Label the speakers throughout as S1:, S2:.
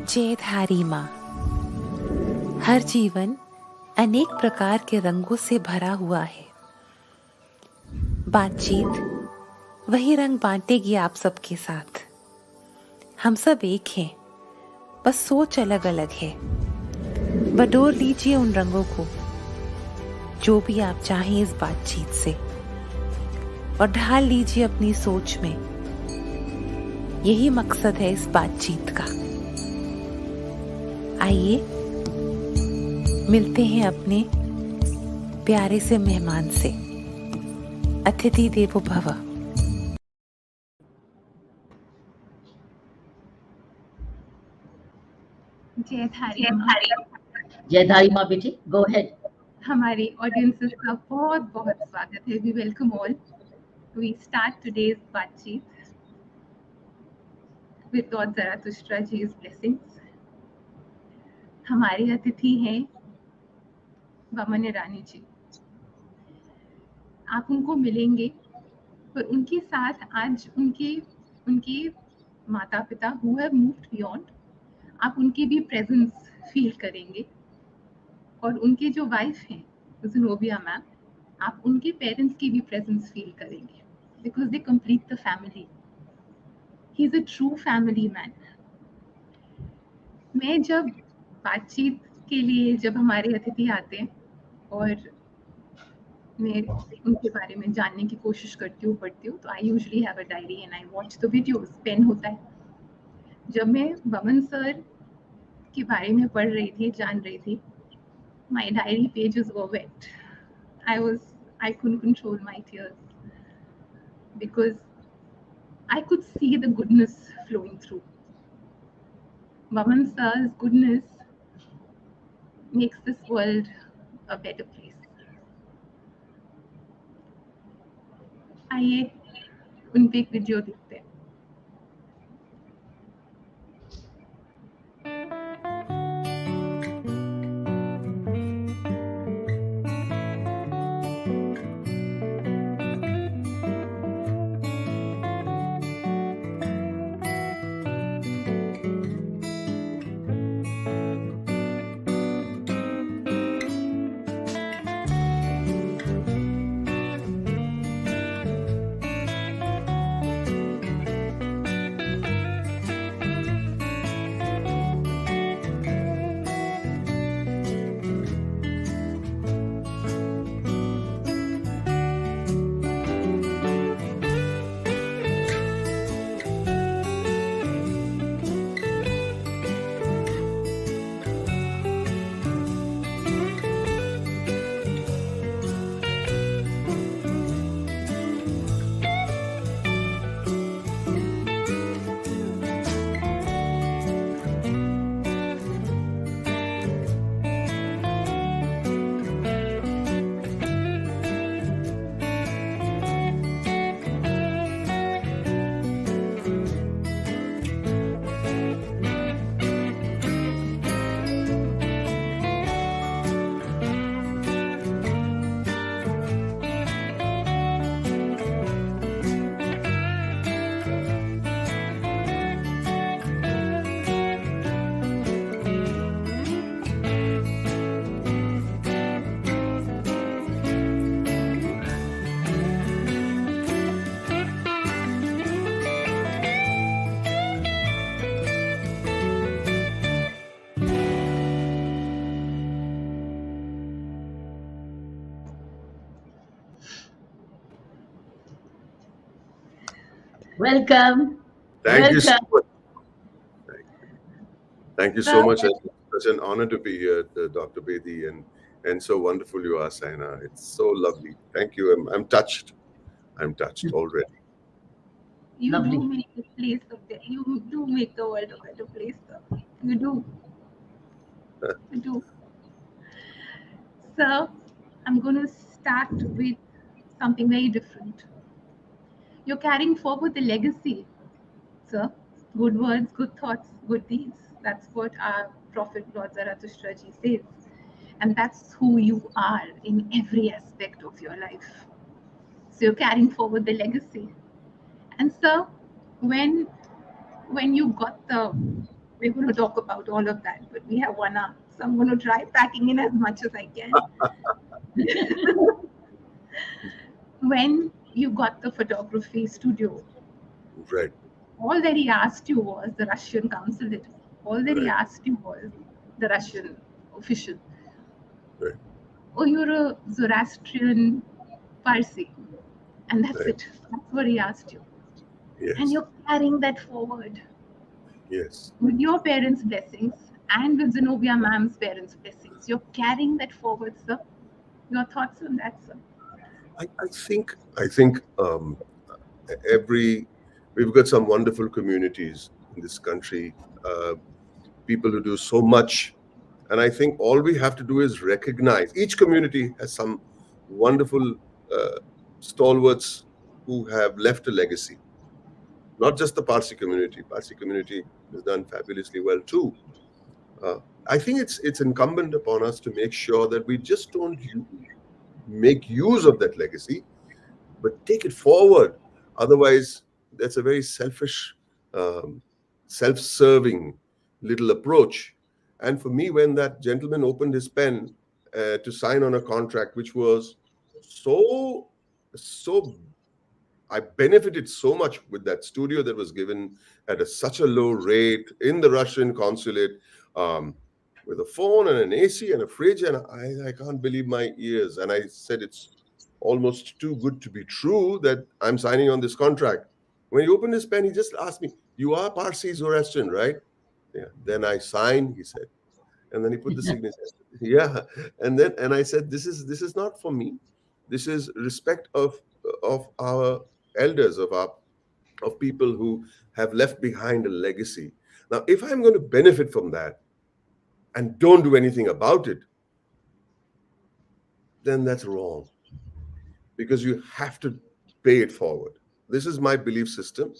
S1: जयधारी माँ। हर जीवन अनेक प्रकार के रंगों से भरा हुआ है। बातचीत वही रंग बांटेगी आप सबके साथ। हम सब एक हैं, बस सोच अलग अलग है। बटोर लीजिए उन रंगों को, जो भी आप चाहें इस बातचीत से, और ढाल लीजिए अपनी सोच में। यही मकसद है इस बातचीत का। आइए मिलते हैं अपने प्यारे से मेहमान से। अतिथि देवो भव।
S2: जयधारी माँ बेटी, गो अहेड।
S3: हमारे ऑडियंसेस का बहुत बहुत स्वागत है। We welcome all. We start today's बातचीत with lord Zarathustra ji's blessings. हमारे अतिथि हैं बमन ईरानी जी। आप उनको मिलेंगे, पर उनके साथ आज उनके माता पिता हु हैव मूव्ड बियॉन्ड, आप उनकी भी प्रेजेंस फील करेंगे। और उनके जो वाइफ हैं ज़ेनोबिया मैम, आप उनके पेरेंट्स की भी प्रेजेंस फील करेंगे, because they complete the family. He is a true family man. मैं जब बातचीत के लिए जब हमारे अतिथि आते हैं और मैं उनके बारे में जानने की कोशिश करती हूँ, पढ़ती हूँ, तो I usually have a diary and I watch the videos. Pen होता है। जब मैं बमन सर के बारे में पढ़ रही थी, जान रही थी, my diary pages were wait. I couldn't control my tears because I could see the goodness flowing through. Baman sir's goodness makes this world a better place. आइए उन पे एक वीडियो देखते हैं।
S2: Welcome.
S4: Thank you so much. Thank you so much. such an honor to be here, Dr. Bedi, and so wonderful you are, Saina. It's so lovely. Thank you. I'm touched. I'm touched already.
S3: You do
S2: Lovely.
S3: make the place you do make the world a better place, sir. You do. You do. So I'm going to start with something very different. You're carrying forward the legacy, sir. Good words, good thoughts, good deeds. That's what our prophet Lord Zarathustra ji says. And that's who you are in every aspect of your life. So you're carrying forward the legacy. And sir, when you got the, we're going to talk about all of that, but we have 1 hour. So I'm going to try packing in as much as I can. When you got the photography studio,
S4: Right.
S3: all that he asked you was the Russian consulate. All that he
S4: Right.
S3: asked you was the Russian official.
S4: Right.
S3: Oh, you're a Zoroastrian Parsi. And that's
S4: Right.
S3: it. That's what he asked you. And
S4: Yes.
S3: you're carrying that forward
S4: Yes.
S3: with your parents' blessings and with Zenobia ma'am's parents' blessings. You're carrying that forward, sir. Your thoughts on that, sir?
S4: I think every we've got some wonderful communities in this country, people who do so much, and I think all we have to do is recognize each community has some wonderful uh, stalwarts who have left a legacy. Not just the Parsi community. Parsi community has done fabulously well too. Uh, I think it's incumbent upon us to make sure that we just don't make use of that legacy, but take it forward. Otherwise, that's a very selfish, um, self-serving little approach. And for me, when that gentleman opened his pen to sign on a contract, which was so I benefited so much with that studio that was given at such a low rate in the Russian consulate, um, with a phone and an AC and a fridge, and I can't believe my ears. And I said, it's almost too good to be true that I'm signing on this contract. When he opened his pen, he just asked me, "You are Parsi Zoroastrian, right?" Yeah. Then I signed, he said, and then he put the signature. Yeah, and I said, this is not for me. This is respect of our elders, of people who have left behind a legacy. Now, if I'm going to benefit from that and don't do anything about it, then that's wrong, because you have to pay it forward. This is my belief system,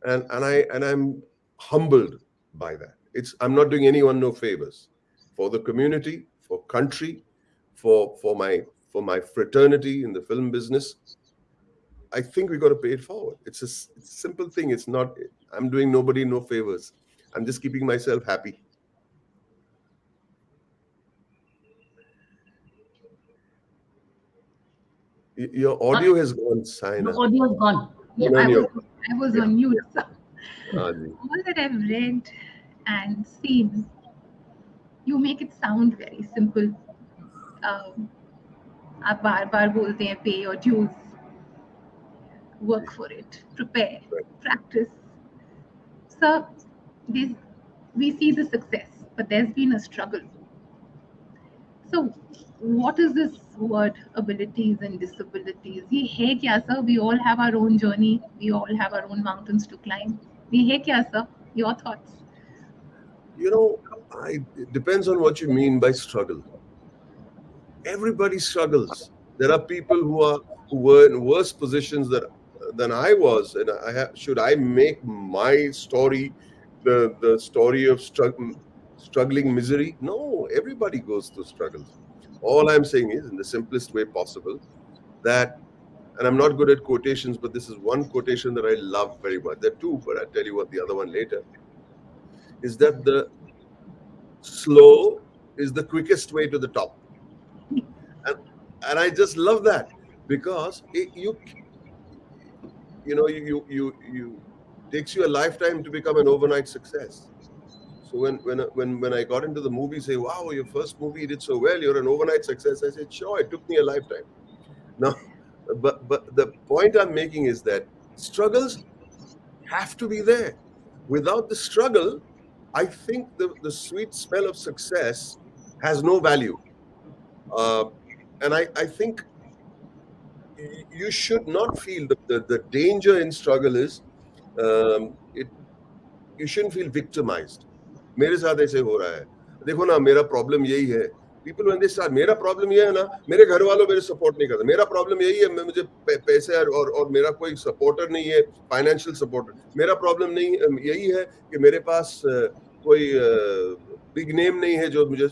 S4: and I'm humbled by that. I'm not doing anyone no favors. For the community, for country, for my fraternity in the film business, I think we got to pay it forward. It's a simple thing. It's not. I'm doing nobody no favors. I'm just keeping myself happy. Your audio has gone,
S2: Your
S4: Saina.
S2: audio is gone. Yeah.
S4: No,
S3: I
S4: no,
S3: was I was
S4: yeah.
S3: on mute, sir.
S4: Ji.
S3: All that I've read and seen, you make it sound very simple. आप बार बार बोलते हैं pay your dues, work for it, prepare,
S4: Right.
S3: practice. So we see the success, but there's been a struggle. So what is this word abilities and disabilities? ये है क्या, sir? We all have our own journey. We all have our own mountains to climb. ये है क्या, sir? Your thoughts?
S4: It depends on what you mean by struggle. Everybody struggles. There are people who were in worse positions than I was, and should I make my story the story of struggling misery? No, everybody goes through struggles. All I'm saying is, in the simplest way possible, that, and I'm not good at quotations, but this is one quotation that I love very much. There are two, but I'll tell you what the other one later. Is that the slow is the quickest way to the top. And I just love that, because you takes you a lifetime to become an overnight success. So when I got into the movie, say, "Wow, your first movie did so well, you're an overnight success," I said, "Sure, it took me a lifetime." Now, but the point I'm making is that struggles have to be there. Without the struggle, I think the sweet smell of success has no value. And I think you should not feel the danger in struggle is it you shouldn't feel victimized. मेरे साथ ऐसे हो रहा है, देखो ना मेरा problem यही है. People when they start, मेरा प्रॉब्लम ये है ना, मेरे घर वालों मेरे सपोर्ट नहीं करते, मेरा प्रॉब्लम यही है, मुझे पैसे और मेरा कोई सपोर्टर नहीं है, फाइनेंशियल सपोर्टर. मेरा प्रॉब्लम नहीं यही है कि मेरे पास कोई बिग नेम नहीं है जो मुझे.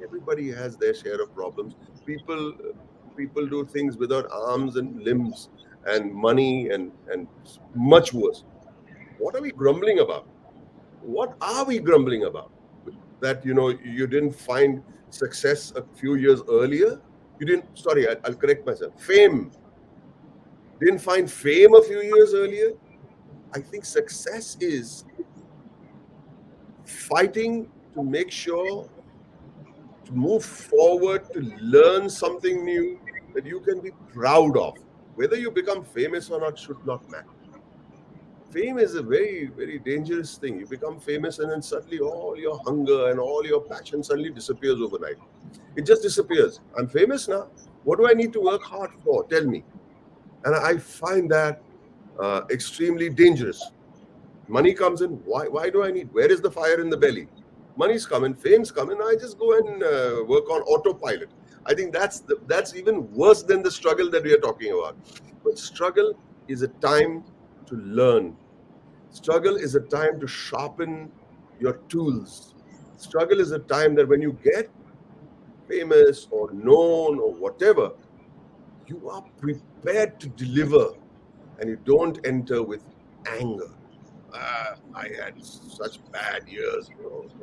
S4: Everybody has their share of problems. People do things without arms and limbs and money and much worse. What are we grumbling about? What are we grumbling about? That you didn't find success a few years earlier. You didn't. Sorry, I'll correct myself. Fame. Didn't find fame a few years earlier. I think success is fighting to make sure to move forward, to learn something new that you can be proud of. Whether you become famous or not should not matter. Fame is a very, very dangerous thing. You become famous and then suddenly all your hunger and all your passion suddenly disappears overnight. It just disappears. I'm famous now. What do I need to work hard for? Tell me. And I find that extremely dangerous. Money comes in. Why do I need? Where is the fire in the belly? Money's coming, fame's coming. I just go and work on autopilot. I think that's even worse than the struggle that we are talking about. But struggle is a time to learn. Struggle is a time to sharpen your tools. Struggle is a time that when you get famous or known or whatever, you are prepared to deliver and you don't enter with anger. I had such bad years.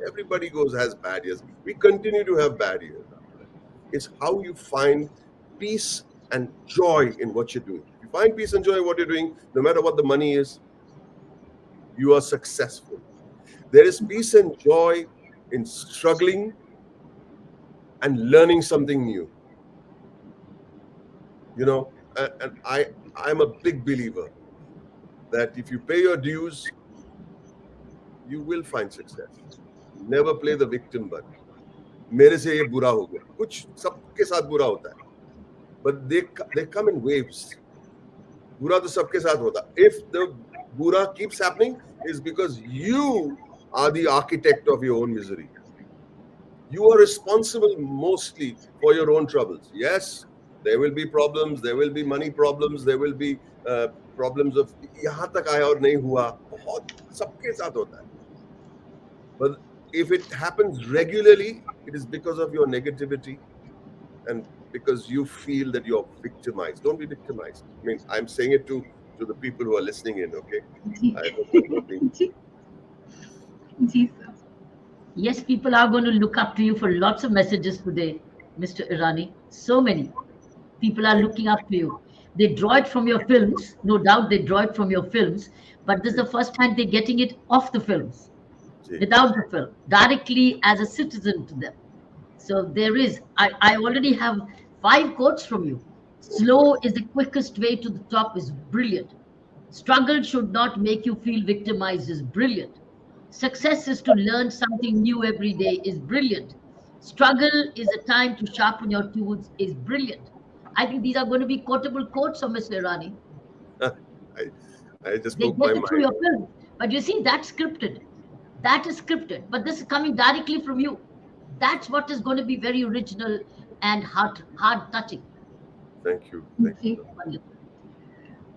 S4: Everybody has bad years. We continue to have bad years. It's how you find peace and joy in what you're doing. If you find peace and joy in what you're doing, no matter what the money is, you are successful. There is peace and joy in struggling and learning something new. And I'm a big believer that if you pay your dues, you will find success. Never play the victim but. मेरे से ये बुरा हो गया, कुछ सबके साथ बुरा होता है, but they come in waves. बुरा तो सबके साथ होता. If the बुरा keeps happening, is because you are the architect of your own misery. You are responsible mostly for your own troubles. Yes, there will be problems, there will be money problems, there will be problems of यहाँ तक आया और नहीं हुआ, बहुत सबके साथ होता है. But if it happens regularly, it is because of your negativity and because you feel that you're victimized. Don't be victimized. I mean, I'm saying it to the people who are listening in, okay? I hope I'm not being...
S2: Yes, people are going to look up to you for lots of messages today, Mr. Irani. So many people are looking up to you. They draw it from your films. No doubt they draw it from your films. But this is the first time they're getting it off the films. Without the film, directly as a citizen to them. So there is, I already have 5 quotes from you. Slow is the quickest way to the top is brilliant. Struggle should not make you feel victimized is brilliant. Success is to learn something new every day is brilliant. Struggle is a time to sharpen your tools is brilliant. I think these are going to be quotable quotes of Mr. Irani.
S4: I just spoke my mind.
S2: Through your film. But you see, that's scripted. That is scripted, but this is coming directly from you. That's what is going to be very original and hard touching.
S4: Thank you.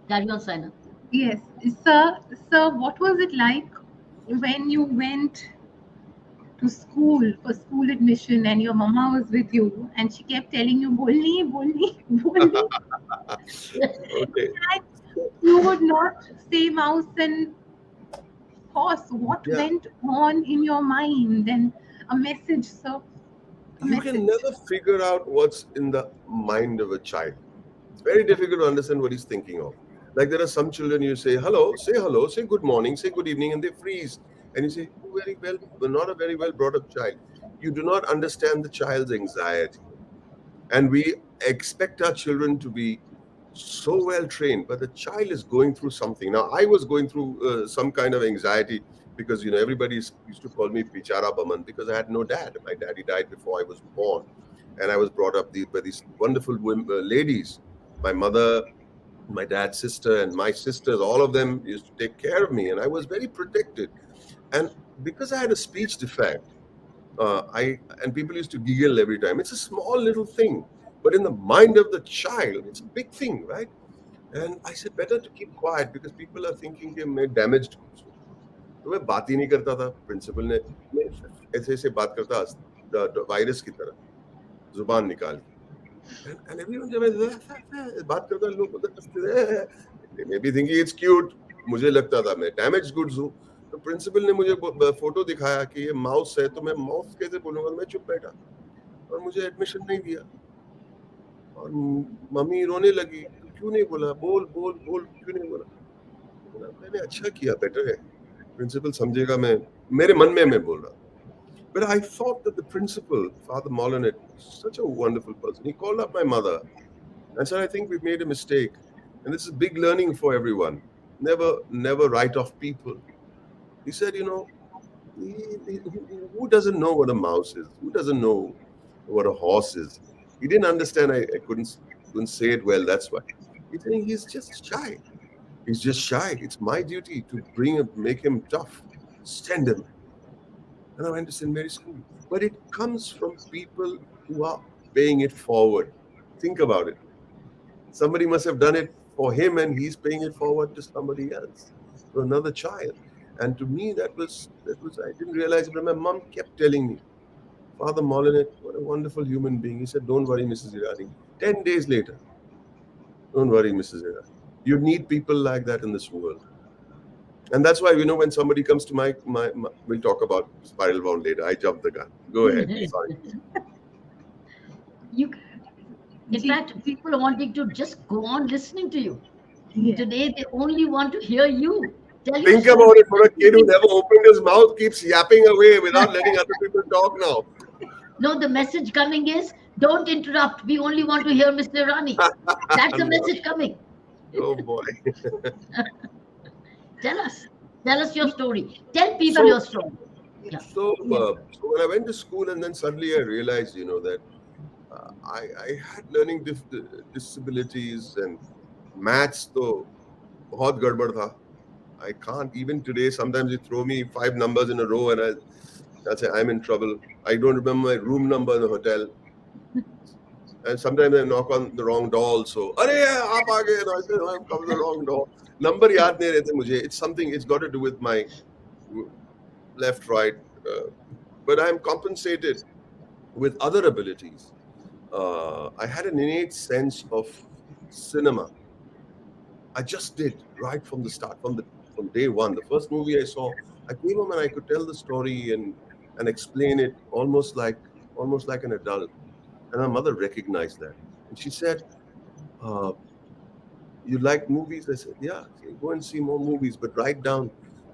S2: Carry on, Saina.
S3: Yes, sir. What was it like when you went to school for school admission and your mama was with you and she kept telling you, "Bolni."
S4: Okay.
S3: And you would not say mouse and horse. What went on in your mind? And a message, sir.
S4: You can never figure out what's in the mind of a child. It's very difficult to understand what he's thinking of. Like there are some children, you say hello, say good morning, say good evening, and they freeze. And you say, very well, but not a very well brought up child. You do not understand the child's anxiety. And we expect our children to be so well trained, but the child is going through something. Now, I was going through some kind of anxiety because everybody used to call me Bichara Baman because I had no dad. My daddy died before I was born, and I was brought up by these wonderful women, ladies. My mother, my dad's sister, and my sisters, all of them used to take care of me, and I was very protected. And because I had a speech defect, I and people used to giggle every time. It's a small little thing, but in the mind of the child, it's a big thing, right? And I said, better to keep quiet because people are thinking कि मैं damaged कुछ हूँ. तो मैं बात ही नहीं करता था. प्रिंसिपल ने मैं ऐसे ऐसे बात करता वायरस की तरह जुबान निकाल के. And everyone जब मैं बात करता लोग उधर हंसते थे. They may be thinking it's cute. मुझे लगता था मैं damaged goods हूँ. तो प्रिंसिपल ने मुझे फोटो दिखाया कि ये माउस है, तो मैं माउस कैसे बोलूंगा. मैं चुप बैठा और मुझे एडमिशन नहीं दिया. और मम्मी रोने लगी, तो क्यों नहीं बोला, बोल बोल बोल, क्यों नहीं बोला. मैंने अच्छा किया, बेटर है, प्रिंसिपल समझेगा. मैं मेरे मन में मैं बोल रहा. But I thought that the principal, Father Molinet, was such a wonderful person. He called up my mother and said, I think we've made a mistake. And this is big learning for everyone. Never write off people. He said, who doesn't know what a mouse is? Who doesn't know what a horse is? He didn't understand. I couldn't say it well. That's why. He's saying he's just shy. He's just shy. It's my duty to make him tough, send him. And I went to St. Mary's School. But it comes from people who are paying it forward. Think about it. Somebody must have done it for him, and he's paying it forward to somebody else, to another child. And to me, that was I didn't realize it, but my mom kept telling me, Father Molinet, what a wonderful human being. He said, don't worry, Mrs. Irani. 10 days later, don't worry, Mrs. Irani. You need people like that in this world. And that's why, when somebody comes to my we'll talk about Spiral Bound later. I jumped the gun. Go ahead. Sorry.
S2: In fact, people are wanting to just go on listening to you.
S3: Yeah.
S2: Today, they only want to hear you.
S4: Think about it, for a kid who never opened his mouth, keeps yapping away without letting other people talk now.
S2: No, the message coming is, don't interrupt. We only want to hear Mr. Irani. That's the message coming.
S4: Oh, boy.
S2: Tell us your story. Tell people your story. Yeah.
S4: So when I went to school, and then suddenly I realized, that I had learning disabilities, and maths to bahut gadbad tha. I can't, even today, sometimes you throw me 5 numbers in a row and I'll say, I'm in trouble. I don't remember my room number in the hotel. And sometimes I knock on the wrong door also. Arey, aap aa gaye. And I say, I'm coming the wrong door. Number yaad nahi rehte mujhe. It's got to do with my left, right. But I'm compensated with other abilities. I had an innate sense of cinema. I just did right from the start, from day one. The first movie I saw, I came home and I could tell the story and explain it almost like an adult. And my mother recognized that, and she said, "You like movies?" I said, "Yeah." She said, "Go and see more movies, but write down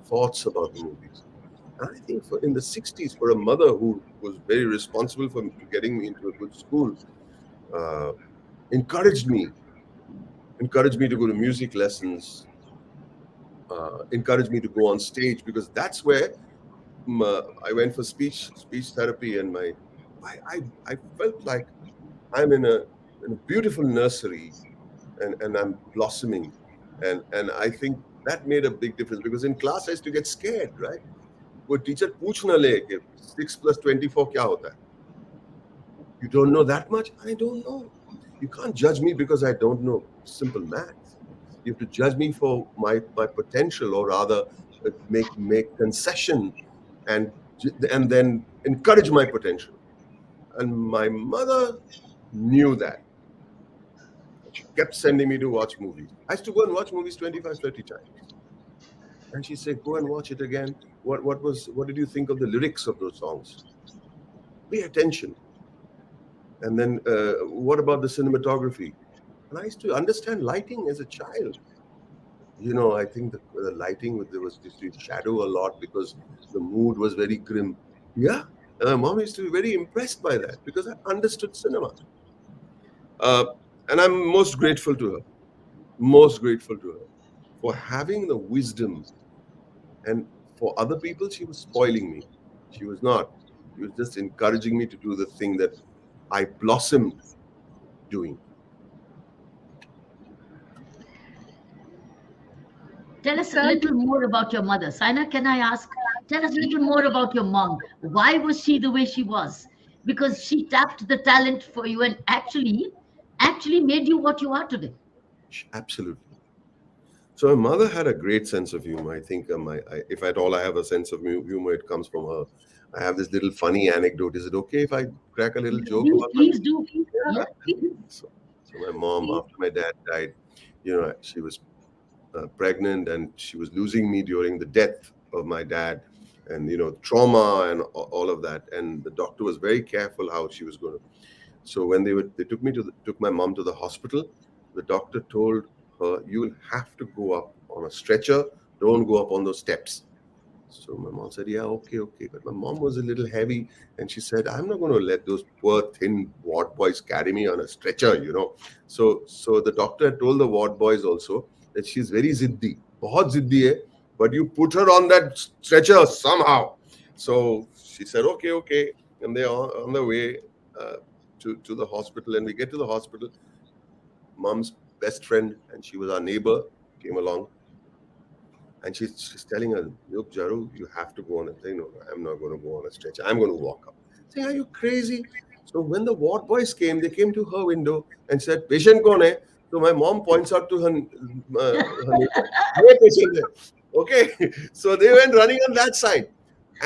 S4: thoughts about the movies." And I think in the 60s, for a mother who was very responsible for getting me into a good school, encouraged me to go to music lessons, encouraged me to go on stage, because that's where I went for speech therapy, and I felt like I'm in a beautiful nursery, and I'm blossoming, and I think that made a big difference, because in class I used to get scared, right? वो teacher पूछ ना ले कि 6 + 24 क्या होता है. You don't know that much? I don't know. You can't judge me because I don't know simple maths. You have to judge me for my potential, or rather make concession and then encourage my potential. And my mother knew that. She kept sending me to watch movies. I used to go and watch movies 25, 30 times. And she said, go and watch it again. What did you think of the lyrics of those songs? Pay attention. And then what about the cinematography? And I used to understand lighting as a child. I think the lighting, there was this shadow a lot because the mood was very grim. Yeah. And my mom used to be very impressed by that because I understood cinema. And I'm most grateful to her for having the wisdom and for other people, she was spoiling me. She was not. She was just encouraging me to do the thing that I blossomed doing.
S2: Tell us a
S3: Sir,
S2: little more about your mother. Saina, can I ask? Tell us a little more about your mom. Why was she the way she was? Because she tapped the talent for you and actually made you what you are today.
S4: Absolutely. So my mother had a great sense of humor. I think if at all I have a sense of humor, it comes from her. I have this little funny anecdote. Is it okay if I crack a little joke
S2: Please,
S4: about my
S2: please do. Yeah.
S4: so, so my mom, after my dad died, she was pregnant and she was losing me during the death of my dad, and trauma and all of that. And the doctor was very careful how she was going to. So when they took my mom to the hospital, the doctor told her, "You will have to go up on a stretcher. Don't go up on those steps." So my mom said, "Yeah, okay, okay." But my mom was a little heavy, and she said, "I'm not going to let those poor thin ward boys carry me on a stretcher." So the doctor had told the ward boys also that she's very ziddi, बहुत ziddi hai, but you put her on that stretcher somehow. So she said, "Okay, okay," and they are on the way uh, to the hospital, and we get to the hospital. Mom's best friend, and she was our neighbor, came along. And she's telling her, "Look, Jaru, you have to go on a thing." "No, I'm not going to go on a stretcher. I'm going to walk up." Saying, "Are you crazy?" So when the ward boys came, they came to her window and said, "Patient kaun hai?" So my mom points out to her neighbor, "Ye patient hai." Okay. So they went running on that side.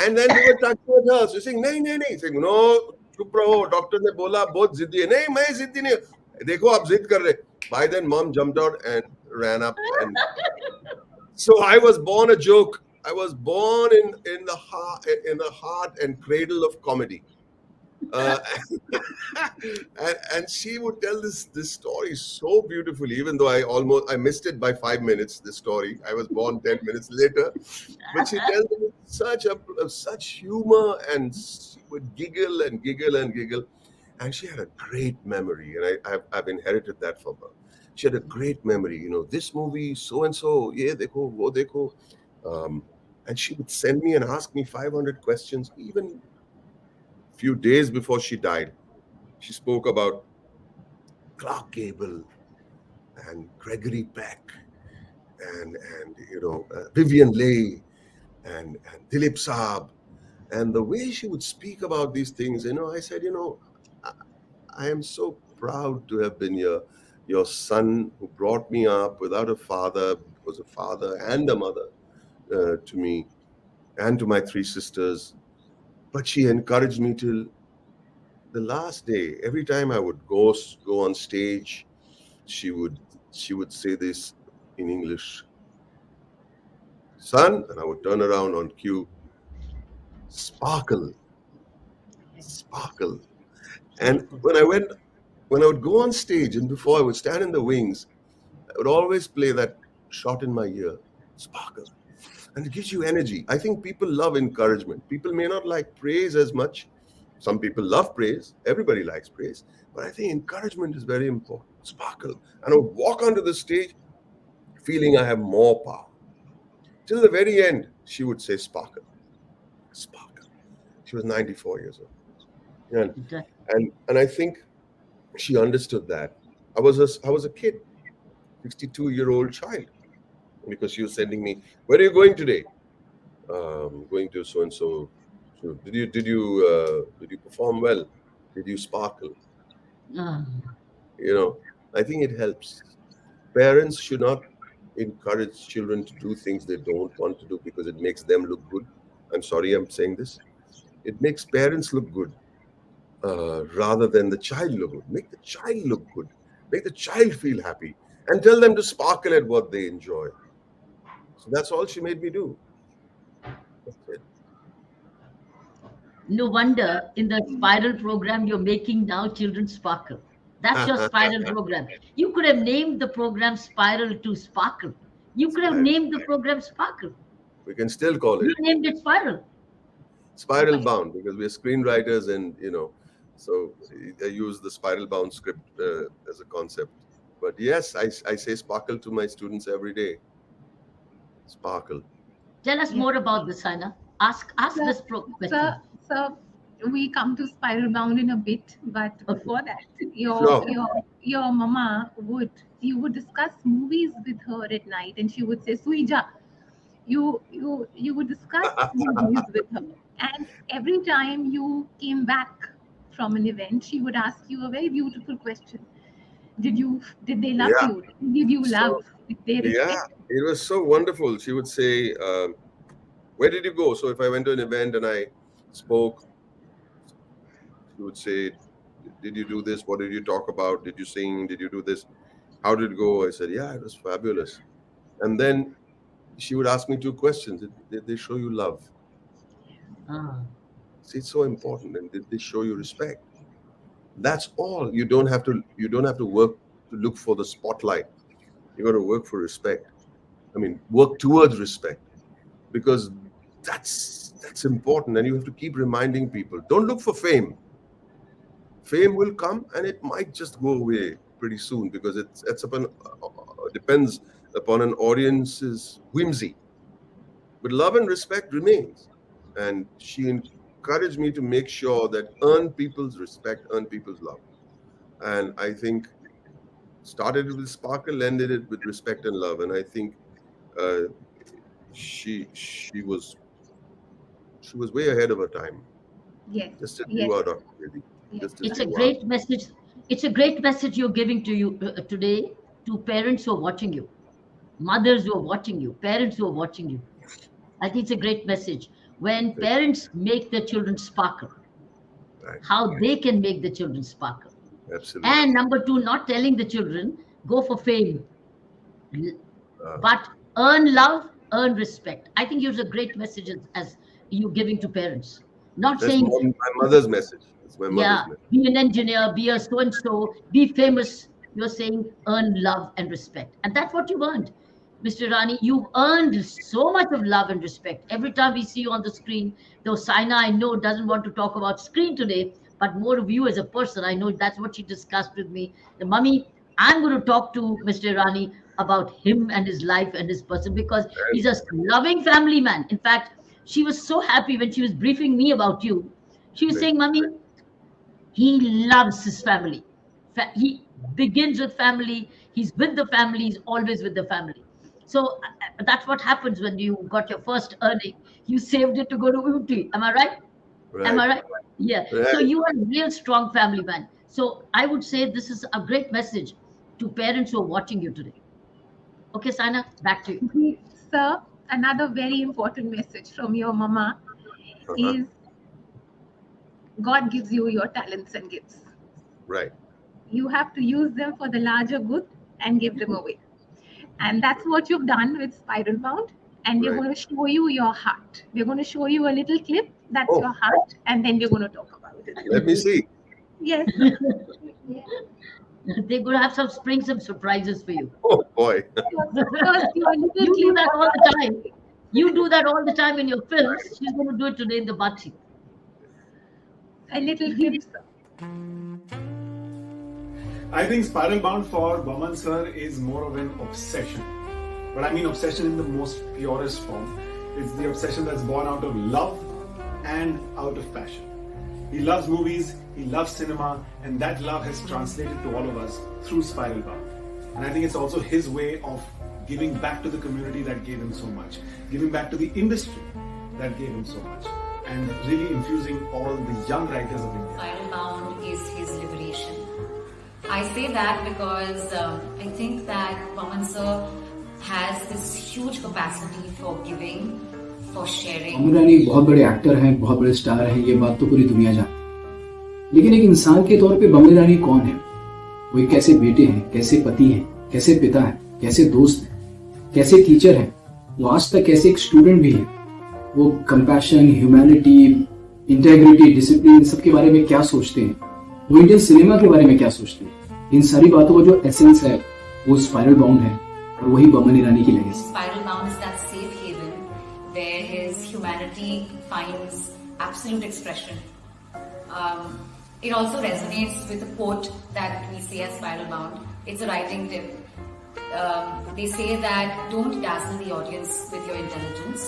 S4: And then they were talking with her. So saying, "Nahi, nahi, nahi." Saying, "No, chup raho. Doctor ne bola, bahut ziddi hai." "Nahi, main ziddi nahi hu." "Dekho, aap zidd kar rahe." By then, mom jumped out and ran up, and so I was born a joke. I was born in the heart and cradle of comedy. Uh, and she would tell this story so beautifully, even though I missed it by 5 minutes. The story, I was born 10 minutes later, but she tells it with such humor, and she would giggle and giggle and giggle. And she had a great memory, and I've inherited that from her. She had a great memory. This movie, so and so, yeah, dekho, wo dekho. And she would send me and ask me 500 questions. Even a few days before she died, she spoke about Clark Gable and Gregory Peck and Vivian Leigh and Dilip Saab. And the way she would speak about these things, I said, I, I am so proud to have been your son who brought me up without a father, was a father and a mother to me and to my three sisters. But she encouraged me till the last day. Every time I would go on stage, she would she would say this in English, "Son," and I would turn around on cue, "Sparkle, sparkle." And when I would go on stage, and before I would stand in the wings, I would always play that shot in my ear, "Sparkle." And it gives you energy. I think people love encouragement. People may not like praise as much. Some people love praise. Everybody likes praise. But I think encouragement is very important. Sparkle. And I would walk onto the stage feeling I have more power. Till the very end, she would say, "Sparkle, sparkle." She was 94 years old. And, and I think she understood that. I was a kid, 62-year-old child, because she was sending me, "Where are you going today?" "Going to so and so." "So did you perform well? Did you sparkle?"
S2: Ah,
S4: I think it helps. Parents should not encourage children to do things they don't want to do because it makes them look good. I'm sorry, I'm saying this. It makes parents look good rather than the child look good. Make the child look good. Make the child feel happy, and tell them to sparkle at what they enjoy. So that's all she made me do. That's it.
S2: no wonder in the spiral program you're making now children sparkle. That's your spiral program. You could have named the program Spiral to Sparkle. You could have
S4: Spiral.
S2: named the program Sparkle.
S4: We can still call
S2: You
S4: it
S2: named it Spiral.
S4: spiral bound because we're screenwriters, and so I use the spiral bound script as a concept. But yes, I say sparkle to my students every day. Sparkle.
S2: Tell us more about this, Saina. Ask this question.
S3: So we come to Spiral Bound in a bit, but
S2: Okay.
S3: before that,
S4: Sure.
S3: your mama you would discuss movies with her at night, and she would say, Suija, you would discuss movies with her, and every time you came back from an event, she would ask you a very beautiful question. Did they love
S4: Yeah.
S3: you? Did you
S4: So,
S3: love? Did they
S4: yeah,
S3: respect?
S4: it was so wonderful. She would say, where did you go? So if I went to an event and I spoke, she would say, did you do this? What did you talk about? Did you sing? Did you do this? How did it go? I said, yeah, it was fabulous. And then she would ask me two questions. Did they show you love?
S2: Ah.
S4: See, it's so important. And did they show you respect? That's all. You don't have to work to look for the spotlight. You got to work for respect. I mean, work towards respect, because that's important. And you have to keep reminding people. Don't look for fame. Fame will come and it might just go away pretty soon, because depends upon an audience's whimsy. But love and respect remains. And she encouraged me to make sure that earn people's respect, earn people's love. And I think started with sparkle, ended it with respect and love. And I think she was way ahead of her time.
S3: Yes.
S4: Just as
S3: Yes.
S4: you are, Dr. Reddy.
S3: Yes.
S4: Just as
S2: It's a
S4: you are.
S2: great message. It's a great message you're giving to you today, to parents who are watching you, mothers who are watching you, parents who are watching you. I think it's a great message. When parents make their children sparkle,
S4: Right.
S2: how they can make the children sparkle.
S4: Absolutely.
S2: And number two, not telling the children, go for fame, but earn love, earn respect. I think you're a great message as you giving to parents. Not
S4: That's
S2: saying,
S4: my mother's message. It's my mother's
S2: yeah,
S4: message.
S2: be an engineer, be a so-and-so, be famous. You're saying earn love and respect. And that's what you've earned. Mr. Irani, you've earned so much of love and respect. Every time we see you on the screen, though Saina, I know, doesn't want to talk about screen today, but more of you as a person. I know that's what she discussed with me. The mummy, I'm going to talk to Mr. Irani about him and his life and his person, because he's a loving family man. In fact, she was so happy when she was briefing me about you. She was saying, Mummy, he loves his family. He begins with family. He's with the family. He's always with the family. So that's what happens when you got your first earning. You saved it to go to UT. Am I right? Am I right? Yeah.
S4: Right.
S2: So you are a real strong family man. So I would say this is a great message to parents who are watching you today. Okay, Saina, back to you.
S3: Sir, another very important message from your mama is God gives you your talents and gifts.
S4: Right.
S3: You have to use them for the larger good and give them away. And that's what you've done with Spiral Bound. And we're
S4: Right.
S3: going to show you your heart. We're going to show you a little clip. That's
S4: Oh.
S3: your heart. And then we're going to talk about it.
S4: Let me see.
S3: Yes.
S2: They're going to have some surprises for you.
S4: Oh boy.
S3: First, your little
S2: You do
S3: clip.
S2: that all the time. You do that all the time in your films. She's going to do it today in the Baatcheet.
S3: A little clip, sir.
S5: I think Spiral Bound for Boman sir is more of an obsession. But I mean obsession in the most purest form. It's the obsession that's born out of love and out of passion. He loves movies, he loves cinema, and that love has translated to all of us through Spiral Bound. And I think it's also his way of giving back to the community that gave him so much, giving back to the industry that gave him so much, and really infusing all the young writers of India.
S6: Spiral Bound is his liberation. I say that because I think that Boman sir has this huge capacity for giving, for sharing.
S7: Boman Irani बहुत बड़े actor हैं, बहुत बड़े star हैं, ये बात तो पूरी दुनिया जानती है। लेकिन एक इंसान के तौर पे बॉमन ईरानी कौन है? वो एक कैसे बेटे हैं, कैसे पति हैं, कैसे पिता हैं, कैसे दोस्त हैं, कैसे टीचर हैं, वो आज तक कैसे एक स्टूडेंट भी है। वो कंपैशन, ह्यूमैनिटी, इंटेग्रिटी, डिसिप्लिन, सबके बारे में क्या सोचते हैं, वो इंडियन सिनेमा के बारे में क्या सोचते हैं, इन सारी बातों का जो एसेंस है वो स्पाइरल बाउंड है, और वही बॉमन ईरानी की legacy.
S6: Spiral Bound is that safe haven where his humanity finds absolute expression. It also resonates with a quote that we say as Spiral Bound. It's a writing tip. They say that don't dazzle the audience with your intelligence.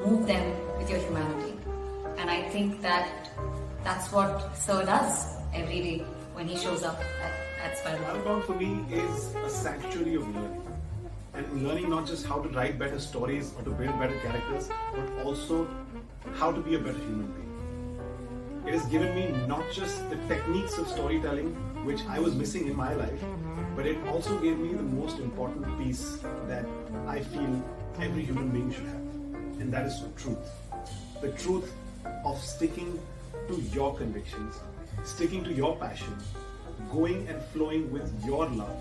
S6: move them with your humanity. And I think that's what Sir does every day when he shows up at Spiral Bound.
S5: Spiral Bound for me is a sanctuary of learning. And learning not just how to write better stories or to build better characters, but also how to be a better human being. It has given me not just the techniques of storytelling, which I was missing in my life, but it also gave me the most important piece that I feel every human being should have. And that is truth. The truth of sticking to your convictions, sticking to your passion, going and flowing with your love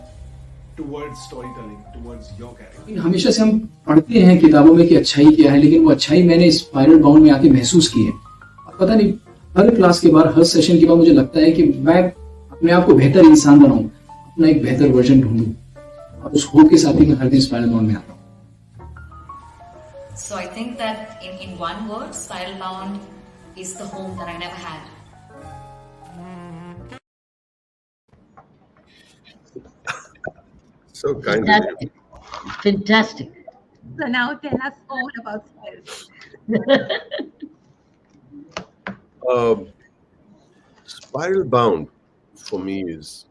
S5: towards storytelling, towards your character.
S7: हमेशा से हम पढ़ते हैं किताबों में कि अच्छाई क्या है, लेकिन वो अच्छाई मैंने स्पाइरल बाउंड में आके महसूस की है। पता नहीं, हर क्लास के बाद, हर सेशन के बाद मुझे लगता है कि मैं अपने आप को बेहतर इंसान बनाऊं, अपना एक बेहतर वर्जन ढूंढूं, और उस होप के साथ ही मैं हर दिन स्पाइरल बाउंड में आता हूं।
S6: So I think that in one word, Spiral Bound is the home that I never had.
S4: So kind of you.
S2: Fantastic.
S3: So now tell us all about Spiral.
S4: Spiral Bound for me is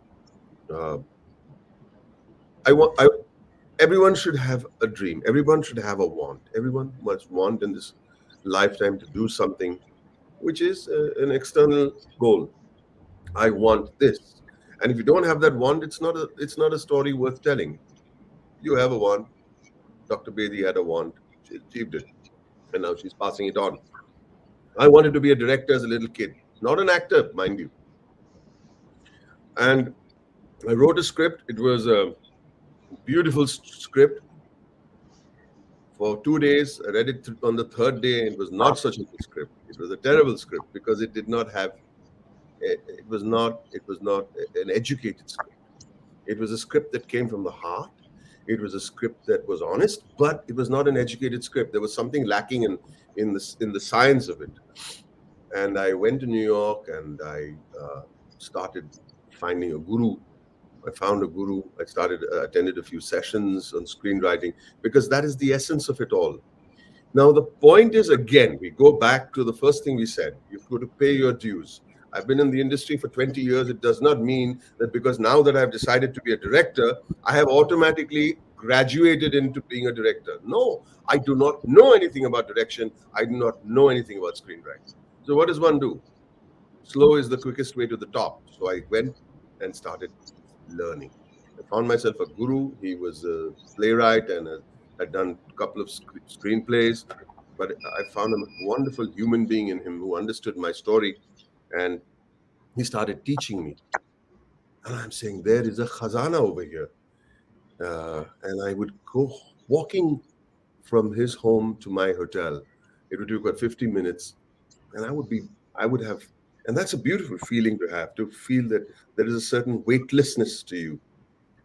S4: everyone should have a dream. Everyone should have a want. Everyone must want in this lifetime to do something which is an external goal. I want this. And if you don't have that want, it's not a story worth telling. You have a want. Dr. Bedi had a want. She achieved it. And now she's passing it on. I wanted to be a director as a little kid. Not an actor, mind you. And I wrote a script. It was a beautiful script. For 2 days, I read it on the third day. It was not such a good script. It was a terrible script because it did not have. It was not an educated script. It was a script that came from the heart. It was a script that was honest, but it was not an educated script. There was something lacking in the science of it. And I went to New York and I started finding a guru. I found a guru. I attended a few sessions on screenwriting because that is the essence of it all. Now, the point is, again, we go back to the first thing we said. You've got to pay your dues. I've been in the industry for 20 years. It does not mean that because now that I've decided to be a director, I have automatically graduated into being a director. No, I do not know anything about direction. I do not know anything about screenwriting. So what does one do? Slow is the quickest way to the top. So I went and started learning. I found myself a guru. He was a playwright and had done a couple of screenplays. But I found a wonderful human being in him who understood my story. And he started teaching me. And I'm saying, there is a khazana over here. And I would go walking from his home to my hotel. It would take about 50 minutes. And I would have, and that's a beautiful feeling to feel that there is a certain weightlessness to you.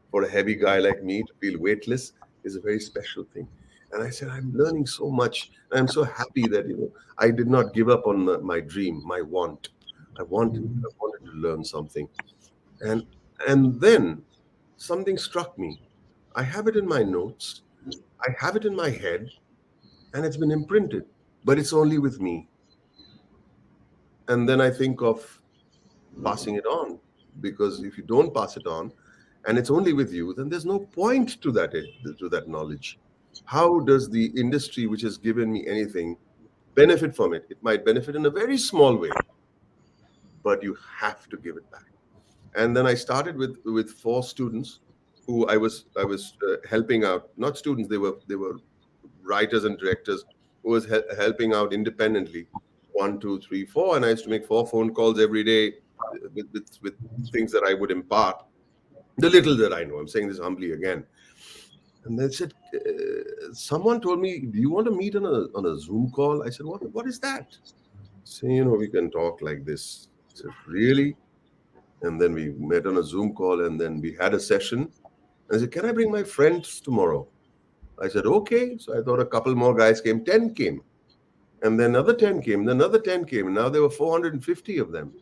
S4: For a heavy guy like me to feel weightless is a very special thing. And I said, I'm learning so much. And I'm so happy that, I did not give up on my dream, my want. I wanted to learn something. And then something struck me. I have it in my notes. I have it in my head. And it's been imprinted. But it's only with me. And then I think of passing it on. Because if you don't pass it on, and it's only with you, then there's no point to that knowledge. How does the industry, which has given me anything, benefit from it? It might benefit in a very small way, but you have to give it back. And then I started with 4 students who I was helping out. Not students; they were writers and directors who was helping out independently. 1, 2, 3, 4, and I used to make 4 phone calls every day with things that I would impart. The little that I know. I'm saying this humbly again. And they said, someone told me, do you want to meet on a Zoom call? I said, what is that? So, we can talk like this. I said, really? And then we met on a Zoom call and then we had a session. And I said, can I bring my friends tomorrow? I said, okay. So I thought a couple more guys came, 10 came. And then another 10 came, then another 10 came. And now there were 450 of them.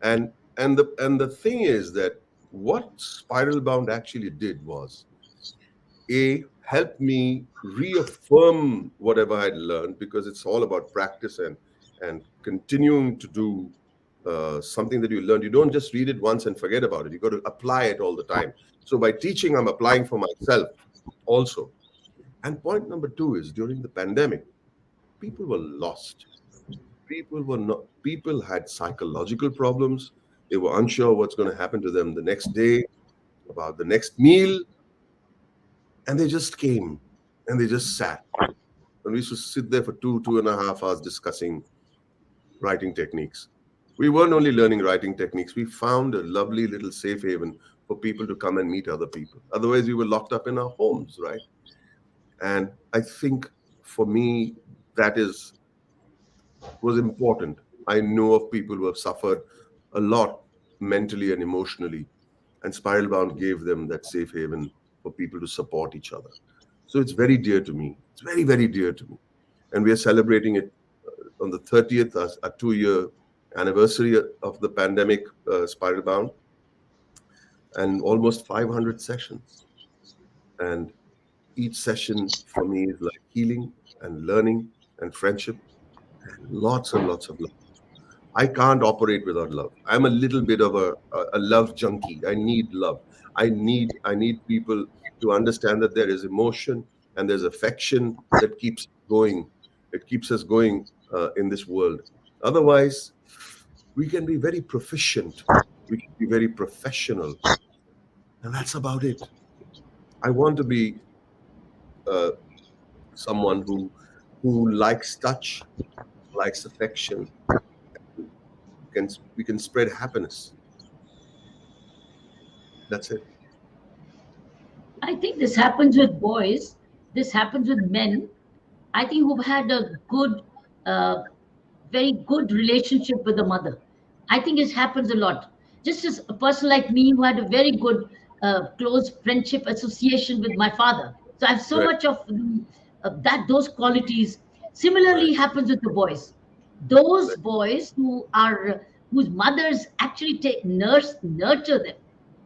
S4: And the thing is that what Spiral Bound actually did was, A, helped me reaffirm whatever I'd learned, because it's all about practice and continuing to do something that you learned. You don't just read it once and forget about it. You got to apply it all the time. So by teaching, I'm applying for myself also. And point number two is, during the pandemic, people were lost. People had psychological problems. They were unsure what's going to happen to them the next day, about the next meal. And they just came and they just sat. And we used to sit there for 2.5 hours discussing writing techniques. We weren't only learning writing techniques, we found a lovely little safe haven for people to come and meet other people. Otherwise, we were locked up in our homes, right? And I think for me, that was important. I know of people who have suffered a lot mentally and emotionally, and Spiral Bound gave them that safe haven for people to support each other. So it's very dear to me. It's very, very dear to me. And we are celebrating it on the 30th, a 2-year anniversary of the pandemic, Spiral Bound, and almost 500 sessions. And each session for me is like healing and learning and friendship, and lots of love. I can't operate without love. I'm a little bit of a love junkie. I need love. I need people to understand that there is emotion and there's affection that keeps going. It keeps us going in this world. Otherwise, we can be very proficient. We can be very professional. And that's about it. I want to be someone who likes touch, likes affection. We can spread happiness. That's it.
S2: I think this happens with boys. This happens with men. I think who've had a good, very good relationship with the mother. I think it happens a lot. Just as a person like me who had a very good, close friendship association with my father. So I have so much of those qualities. Similarly happens with the boys. Those boys whose mothers actually nurture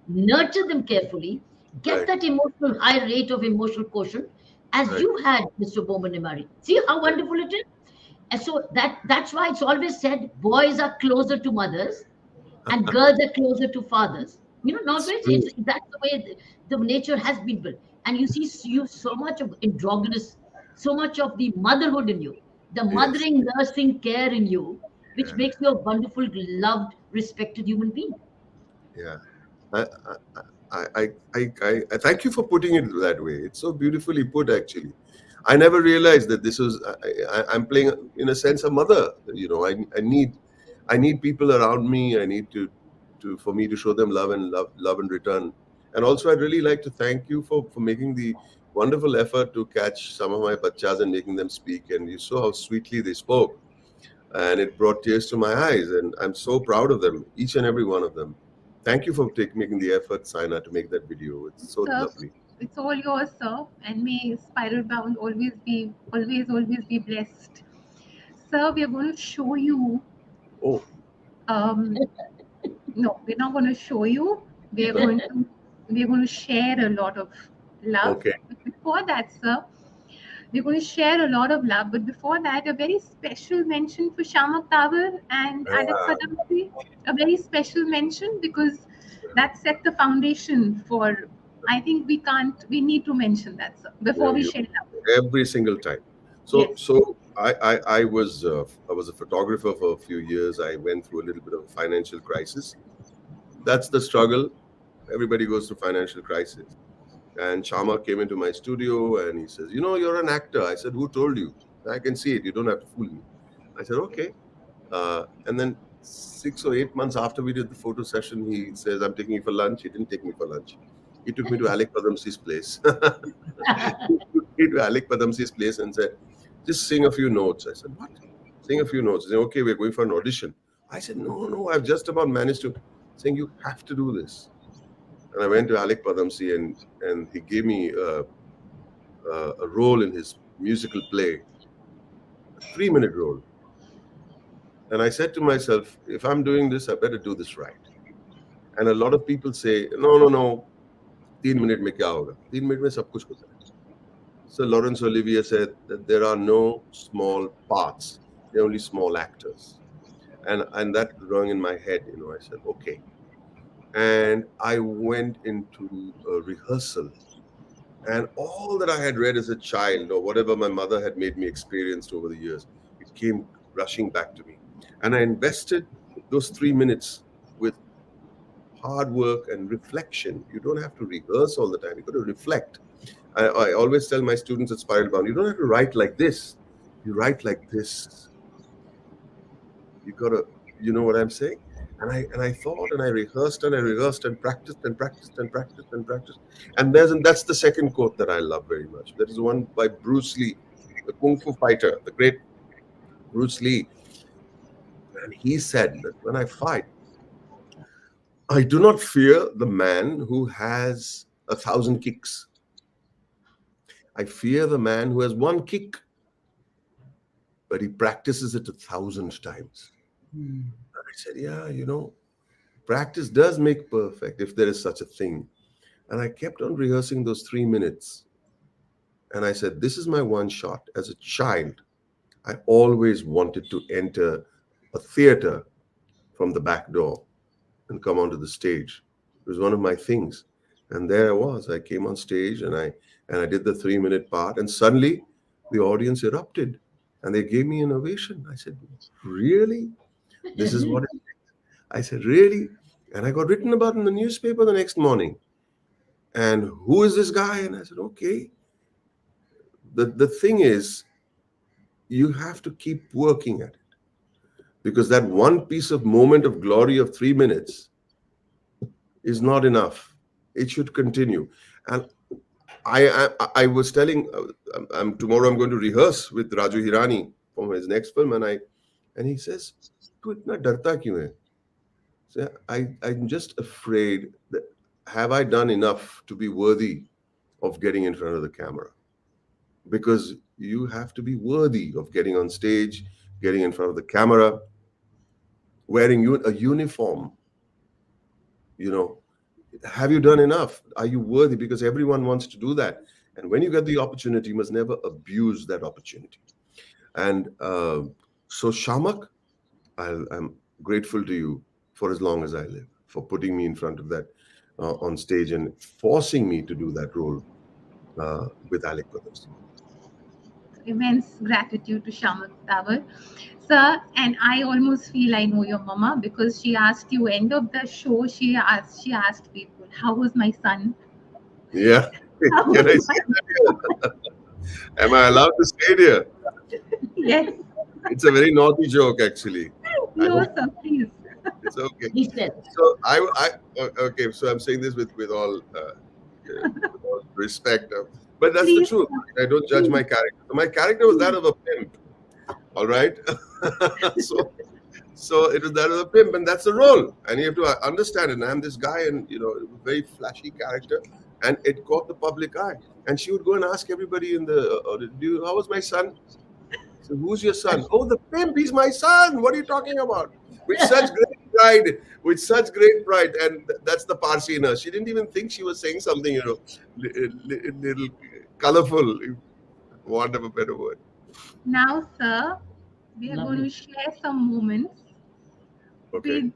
S2: them carefully, get that emotional high rate of emotional quotient, as you had, Mr. Boman Irani. See how wonderful it is? And so that's why it's always said boys are closer to mothers and girls are closer to fathers. Nowadays that's the way the nature has been built. And you see so much of androgynous, so much of the motherhood in you, the mothering, nursing care in you, which makes you a wonderful, loved, respected human being.
S4: Yeah. I thank you for putting it that way. It's so beautifully put, actually. I never realized that this was. I'm playing, in a sense, a mother. I need people around me. I need for me to show them love in return. And also, I'd really like to thank you for making the wonderful effort to catch some of my bachas and making them speak. And you saw how sweetly they spoke, and it brought tears to my eyes. And I'm so proud of them, each and every one of them. Thank you for making the effort, Saina, to make that video. It's so lovely.
S3: It's all yours, sir. And may Spiral Bound always be blessed. Sir, we are going to show you.
S4: Oh.
S3: No, we're not going to show you. We're going to share a lot of love.
S4: Okay.
S3: But before that, sir, we're going to share a lot of love. But before that, a very special mention for Shamak Tawar and Adit Kadamsi. A very special mention, because that set the foundation for. I think we need to mention that, sir, before we share love.
S4: Every single time. So I was a photographer for a few years. I went through a little bit of a financial crisis. That's the struggle. Everybody goes through financial crisis. And Shama came into my studio and he says, you're an actor. I said, who told you? I can see it. You don't have to fool me. I said, okay. And then 6 or 8 months after we did the photo session, he says, I'm taking you for lunch. He didn't take me for lunch. He took me to Alec Padamsi's place. He took me to Alec Padamsi's place and said, just sing a few notes. I said, what? Sing a few notes. He said, okay, we're going for an audition. I said, no, I've just about managed to. Saying, you have to do this. And I went to Alec Padamsi and he gave me a role in his musical play, a 3-minute role. And I said to myself, if I'm doing this, I better do this right. And a lot of people say, no, 3 minute mein kya hoga? 3 minute mein sab kuch hota hai. So Laurence Olivier said that there are no small parts, there are only small actors. And that rung in my head, I said, okay. And I went into a rehearsal, and all that I had read as a child, or whatever my mother had made me experience over the years, it came rushing back to me. And I invested those 3 minutes with hard work and reflection. You don't have to rehearse all the time, you got to reflect. I always tell my students at Spiral Bound, you don't have to write like this, you write like this. You got to, you know what I'm saying? And I thought, and I rehearsed and I rehearsed and practiced and practiced and practiced and practiced. And that's the second quote that I love very much. That is one by Bruce Lee, the Kung Fu fighter, the great Bruce Lee. And he said that when I fight, I do not fear the man who has 1,000 kicks. I fear the man who has one kick, but he practices it 1,000 times. I said, yeah, practice does make perfect, if there is such a thing. And I kept on rehearsing those 3 minutes. And I said, this is my one shot. As a child, I always wanted to enter a theater from the back door and come onto the stage. It was one of my things. And there I was. I came on stage and I did the 3-minute part. And suddenly the audience erupted and they gave me an ovation. I said, really? This is what it is? I said, really? And I got written about in the newspaper the next morning. And who is this guy? And I said, okay. The thing is, you have to keep working at it. Because that one piece of moment of glory of 3 minutes is not enough. It should continue. And I was telling, tomorrow I'm going to rehearse with Raju Hirani for his next film. And he says, "Tu itna darta kyun hai?" So I'm just afraid that have I done enough to be worthy of getting in front of the camera? Because you have to be worthy of getting on stage, getting in front of the camera, wearing a uniform. Have you done enough? Are you worthy? Because everyone wants to do that. And when you get the opportunity, you must never abuse that opportunity. And so Shamak, I'm grateful to you for as long as I live, for putting me in front of that on stage and forcing me to do that role with Alec Brothers.
S3: Immense gratitude to Shamak Tawar. Sir, and I almost feel I know your mama because she asked you, end of the show, she asked people, how was my son?
S4: Yeah. Can I say that here? Am I allowed to say it here?
S3: Yes.
S4: It's a very naughty joke, actually.
S3: No, sir, please.
S4: It's okay.
S2: He said.
S4: So okay. So I'm saying this with all respect, but that's
S3: Please.
S4: the truth. I don't judge my character. My character was that of a pimp. All right. So it was that of a pimp, and that's the role. And you have to understand it. And I'm this guy, and very flashy character, and it caught the public eye. And she would go and ask everybody in the how was my son? So who's your son? Oh, the pimp. He's my son. What are you talking about? With such great pride. With such great pride. And that's the Parsi in her. She didn't even think she was saying something, little colorful. Want of a better word.
S3: Now, sir, we are going to share some moments.
S4: Okay.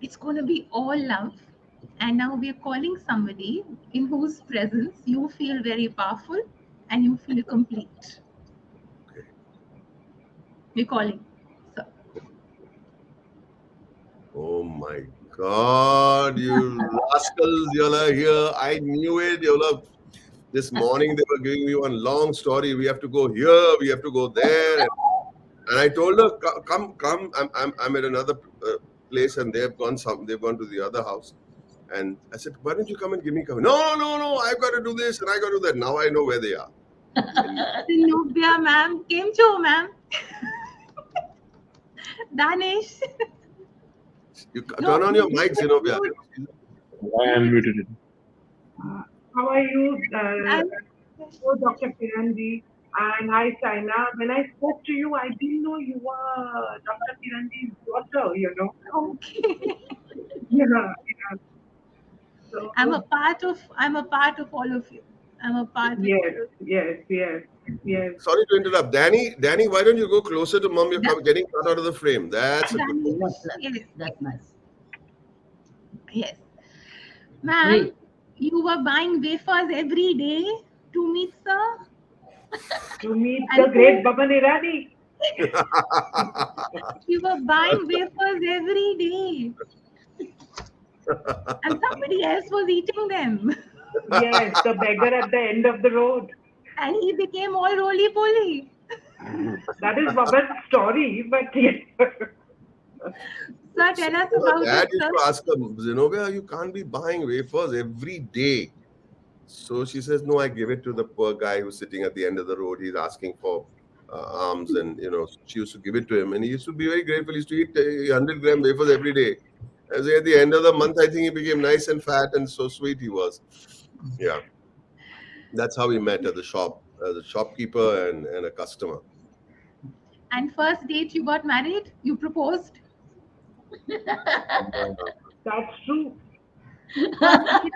S3: It's going to be all love. And now we are calling somebody in whose presence you feel very powerful and you feel complete.
S4: Okay.
S3: We're calling, sir.
S4: Oh my God, you rascals, y'all are here. I knew it. This morning they were giving me one long story. We have to go here, we have to go there. And I told her, come. I'm at another place, and they've gone to the other house. And I said, why don't you come and give me cover? No, I've got to do this and I got to do that. Now I know where they are.
S3: Zinubia, ma'am. Came to, ma'am. Danish.
S4: You turn on your mic, Zinobia.
S8: I am muted.
S9: How are you, Dr. Kiranji? And hi, China. When I spoke to you, I didn't know you were Dr. Kiranji's daughter,
S3: Okay.
S9: Yeah. So,
S3: I'm a part of all of you. I'm a part of
S9: Yes,
S3: it.
S9: yes.
S4: Sorry to interrupt. Danny, why don't you go closer to mom? You're getting cut out of the frame. That's a good
S3: Danish,
S2: That's
S3: yes,
S2: that's nice.
S3: yes. Ma'am,
S2: Great.
S3: you were buying wafers every day to meet sir?
S9: To meet
S3: And
S9: the great Boman Irani.
S3: you were buying wafers every day. And somebody else was eating them.
S9: Yes, the beggar at the end of the road.
S3: And he became all roly-poly.
S9: That is Boman's story, but yes.
S3: Sir, tell us about
S4: Dad
S3: it,
S4: used
S3: sir.
S4: to ask her, Zenobia, you can't be buying wafers every day. So she says, no, I give it to the poor guy who's sitting at the end of the road. He's asking for alms, and she used to give it to him, and he used to be very grateful. He used to eat 100-gram wafers every day. As at the end of the month, I think he became nice and fat, and so sweet he was. Yeah, that's how we met at the shop, as a shopkeeper and a customer.
S3: And first date you got married? You proposed?
S9: That's true.
S4: I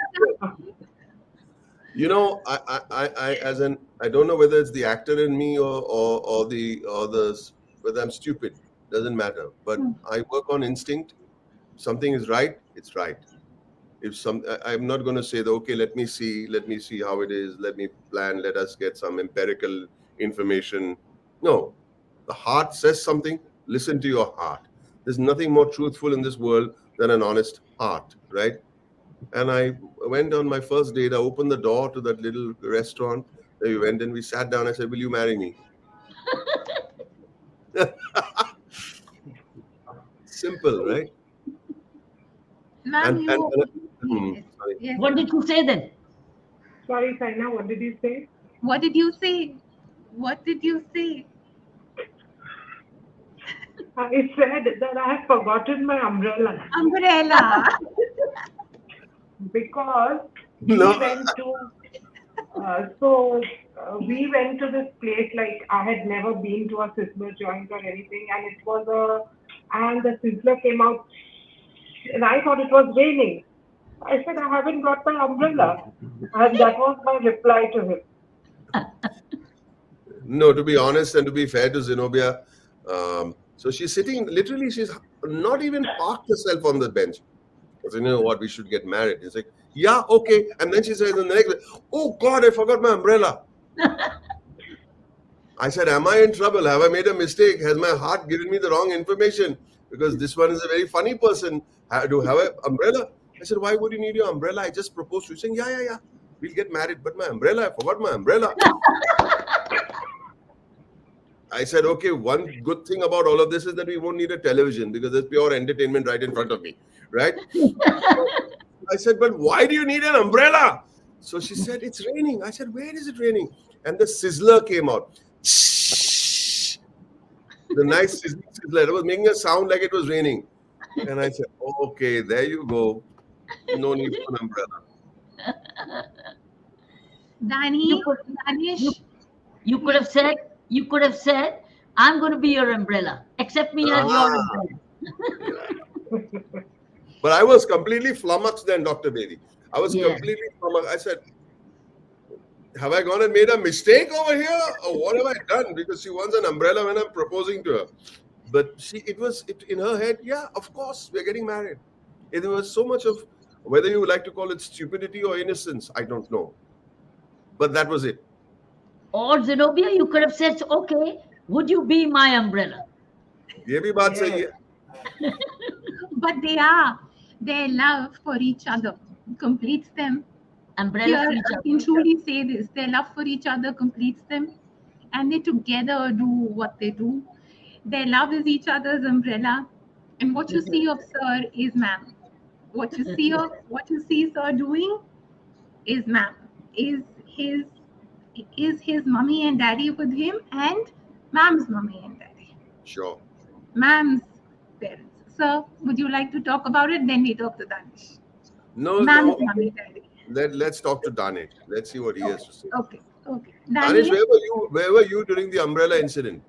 S4: don't know whether it's the actor in me or whether I'm stupid. Doesn't matter. But I work on instinct. Something is right, it's right. I'm not going to say that, okay, let me see how it is, let me plan, let us get some empirical information. No, the heart says something. Listen to your heart. There's nothing more truthful in this world than an honest heart, right? And I went on my first date. I opened the door to that little restaurant. Then we went and we sat down. I said, will you marry me? Simple, right?
S3: Ma'am,
S4: Sorry.
S3: yes.
S2: What did you say then?
S9: Sorry, Saina, what did you say?
S3: What did you say? What did you say?
S9: I said that I have forgotten my umbrella
S3: Umbrella.
S9: because
S4: No.
S9: we went to this place, like I had never been to a Sizzler joint or anything, and the Sizzler came out, and I thought it was raining. I said, I haven't got my umbrella, and that was my reply to him.
S4: No, to be honest and to be fair to Zenobia, so she's sitting, literally, she's not even parked herself on the bench. I said, you know what, we should get married. He's like, yeah, okay. And then she says in the next, oh God, I forgot my umbrella. I said, am I in trouble? Have I made a mistake? Has my heart given me the wrong information? Because this one is a very funny person. Do have an umbrella? I said, why would you need your umbrella? I just proposed to you. Saying, yeah. We'll get married. But my umbrella, I forgot my umbrella. I said, okay, one good thing about all of this is that we won't need a television because there's pure entertainment right in front of me, right? I said, but why do you need an umbrella? So she said, it's raining. I said, where is it raining? And the Sizzler came out. The nice Sizzler. It was making a sound like it was raining. And I said, okay, there you go. No need for an umbrella.
S3: Danish.
S2: You could have said, I'm going to be your umbrella. Accept me as your umbrella.
S4: But I was completely flummoxed then, Dr. Bedi. I was completely flummoxed. I said, have I gone and made a mistake over here? Or what have I done? Because she wants an umbrella when I'm proposing to her. But it was in her head, yeah, of course, we're getting married. There was so much of, whether you would like to call it stupidity or innocence, I don't know. But that was it.
S2: Or Zenobia, you could have said, okay, would you be my umbrella?
S4: Ye bhi baat sahi hai.
S3: But their love for each other completes them.
S2: Umbrella for each
S3: I
S2: other.
S3: can truly say this. Their love for each other completes them. And they together do what they do. Their love is each other's umbrella. And what you see of Sir is ma'am. What you see Sir doing is ma'am. Is his mummy and daddy with him and ma'am's mummy and daddy.
S4: Sure.
S3: Ma'am's parents. Sir, would you like to talk about it? Then we talk to Danish.
S4: No.
S3: Ma'am's mummy, daddy.
S4: Let's talk to Danish. Let's see what he has to say.
S3: Okay.
S4: Danish, where were you during the umbrella incident?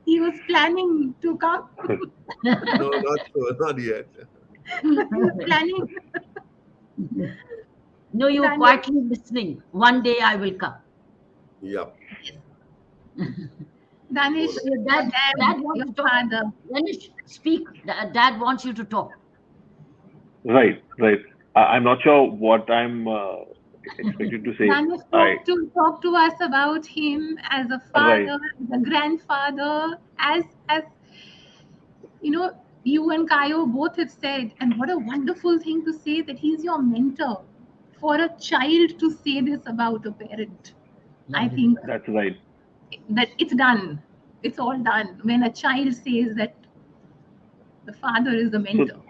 S3: He was planning to come.
S4: No, not yet.
S3: He was planning.
S2: No, you were
S3: Danish,
S2: quietly listening. One day I will come.
S4: Yeah.
S3: Danish,
S2: So your
S3: your
S2: dad
S3: dad,
S2: wants
S3: your
S2: to talk.
S3: father.
S2: Danish, speak. Dad wants you to talk.
S8: Right, right. I'm not sure what I'm expected to say.
S3: Danish,
S8: I
S3: talk to us about him as a
S8: Right.
S3: father, as a grandfather, as you know, you and Kayo both have said, and what a wonderful thing to say that he's your mentor. For a child to say this about a parent, I
S2: Lovely.
S3: think
S8: That's right.
S3: that it's done. It's all done when a child says that the father is the
S8: So
S3: mentor.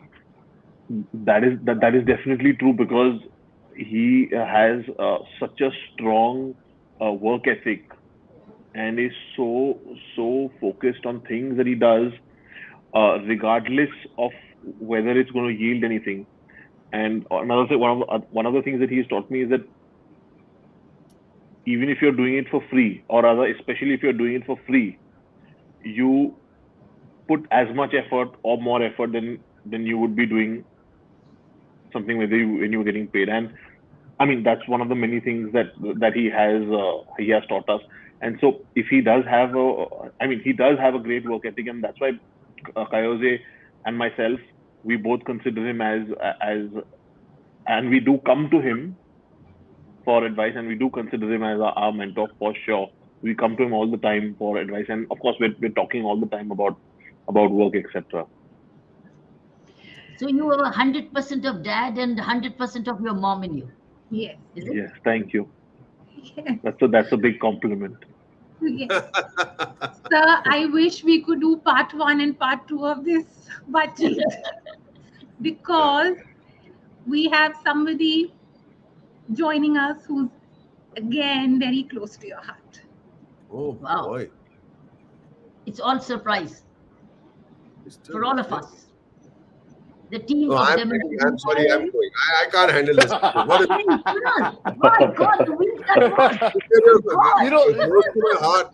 S8: that is definitely true because he has such a strong work ethic and is so focused on things that he does, regardless of whether it's going to yield anything. And another thing, one of the things that he's taught me is that even if you're doing it for free, or rather, especially if you're doing it for free, you put as much effort or more effort than you would be doing something when you were getting paid. And I mean, that's one of the many things that he has taught us. And so, if he does have he does have a great work ethic, and that's why Kayose and myself, we both consider him as, and we do come to him for advice, and we do consider him as our mentor for sure. We come to him all the time for advice, and of course, we're talking all the time about work, etc.
S2: So you have 100% of dad and 100% of your mom in you.
S3: Yes.
S2: Is it?
S8: Yes, thank you.
S3: Yes.
S8: That's a big compliment.
S3: Yes. Sir, I wish we could do part 1 and part 2 of this Baatcheet because we have somebody joining us who's again very close to your heart.
S4: Oh
S2: Wow.
S4: boy.
S2: It's all surprise
S4: He's still
S2: for all of
S4: listening.
S2: us. The team
S4: No,
S2: of
S4: I'm
S2: Demonstrative
S4: sorry, I'm going. I can't handle this. What is
S2: Hey, Kunal, my God, the week that was.
S4: You
S10: know,
S4: close to my heart.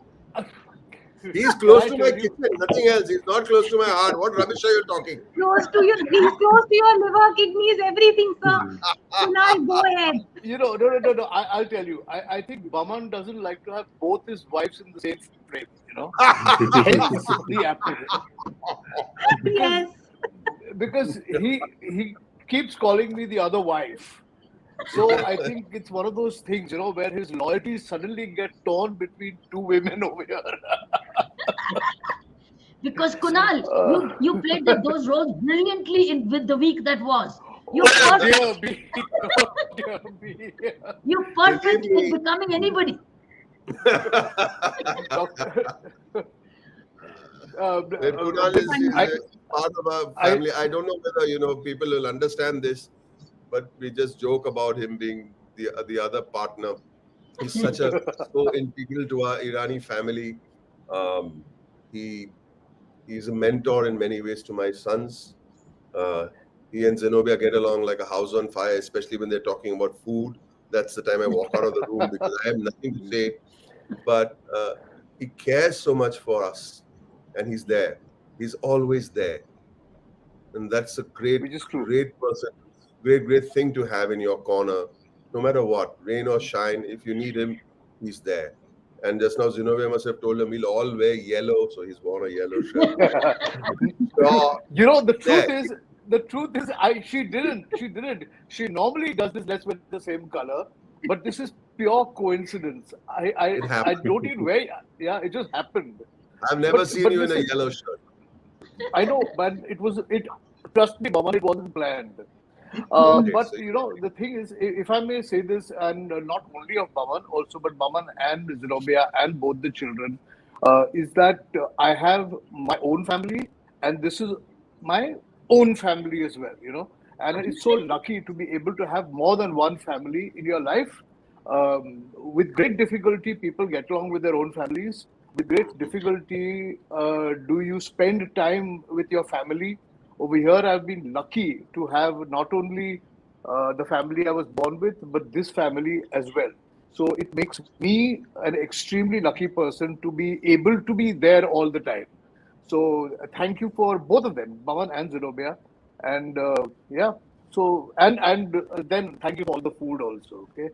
S4: He's
S10: Can
S4: close
S10: I
S4: to
S10: tell
S4: my
S10: you?
S4: kitchen, nothing else. He's not close to my heart. What rubbish are you talking?
S3: Close to your, he's close to your liver, kidneys, everything, sir. Kunal, go ahead.
S10: No. I'll tell you. I think Baman doesn't like to have both his wives in the same frame. Hence the apple.
S3: Yes.
S10: Because he keeps calling me the other wife. So I think it's one of those things, where his loyalties suddenly get torn between two women over here.
S2: Because Kunal, you played those roles brilliantly with the week that was. You're
S10: Oh,
S2: perfect.
S10: dear me. Oh, dear me.
S2: You're perfect
S4: Believe
S2: in
S4: me.
S2: becoming anybody.
S4: Kunal is part of our family. I don't know whether people will understand this, but we just joke about him being the other partner. He's so integral to our Irani family. Um, he's a mentor in many ways to my sons. He and Zenobia get along like a house on fire, especially when they're talking about food. That's the time I walk out of the room because I have nothing to say. But he cares so much for us, and he's there. He's always there, and that's a great
S10: Which is true.
S4: person, great thing to have in your corner, no matter what, rain or shine. If you need him, he's there. And just now, Zenobia must have told him we'll all wear yellow, so he's worn a yellow shirt.
S10: The truth is, she didn't. She normally does this. Let's wear the same color, but this is pure coincidence.
S4: It
S10: I
S4: happened.
S10: don't even wear. Yeah, it just happened.
S4: I've never
S10: But
S4: seen you in a
S10: listen,
S4: yellow shirt.
S10: I know, but it. Trust me, Baman, it wasn't planned.
S4: Okay,
S10: But
S4: so
S10: the thing is, if I may say this, and not only of Baman, also but Baman and Zenobia and both the children, is that I have my own family, and this is my own family as well. And it's so lucky to be able to have more than one family in your life. With great difficulty, people get along with their own families. With great difficulty, do you spend time with your family? Over here, I've been lucky to have not only the family I was born with, but this family as well. So it makes me an extremely lucky person to be able to be there all the time. So thank you for both of them, Baman and Zenobia. And yeah, So and then thank you for all the food also. Okay.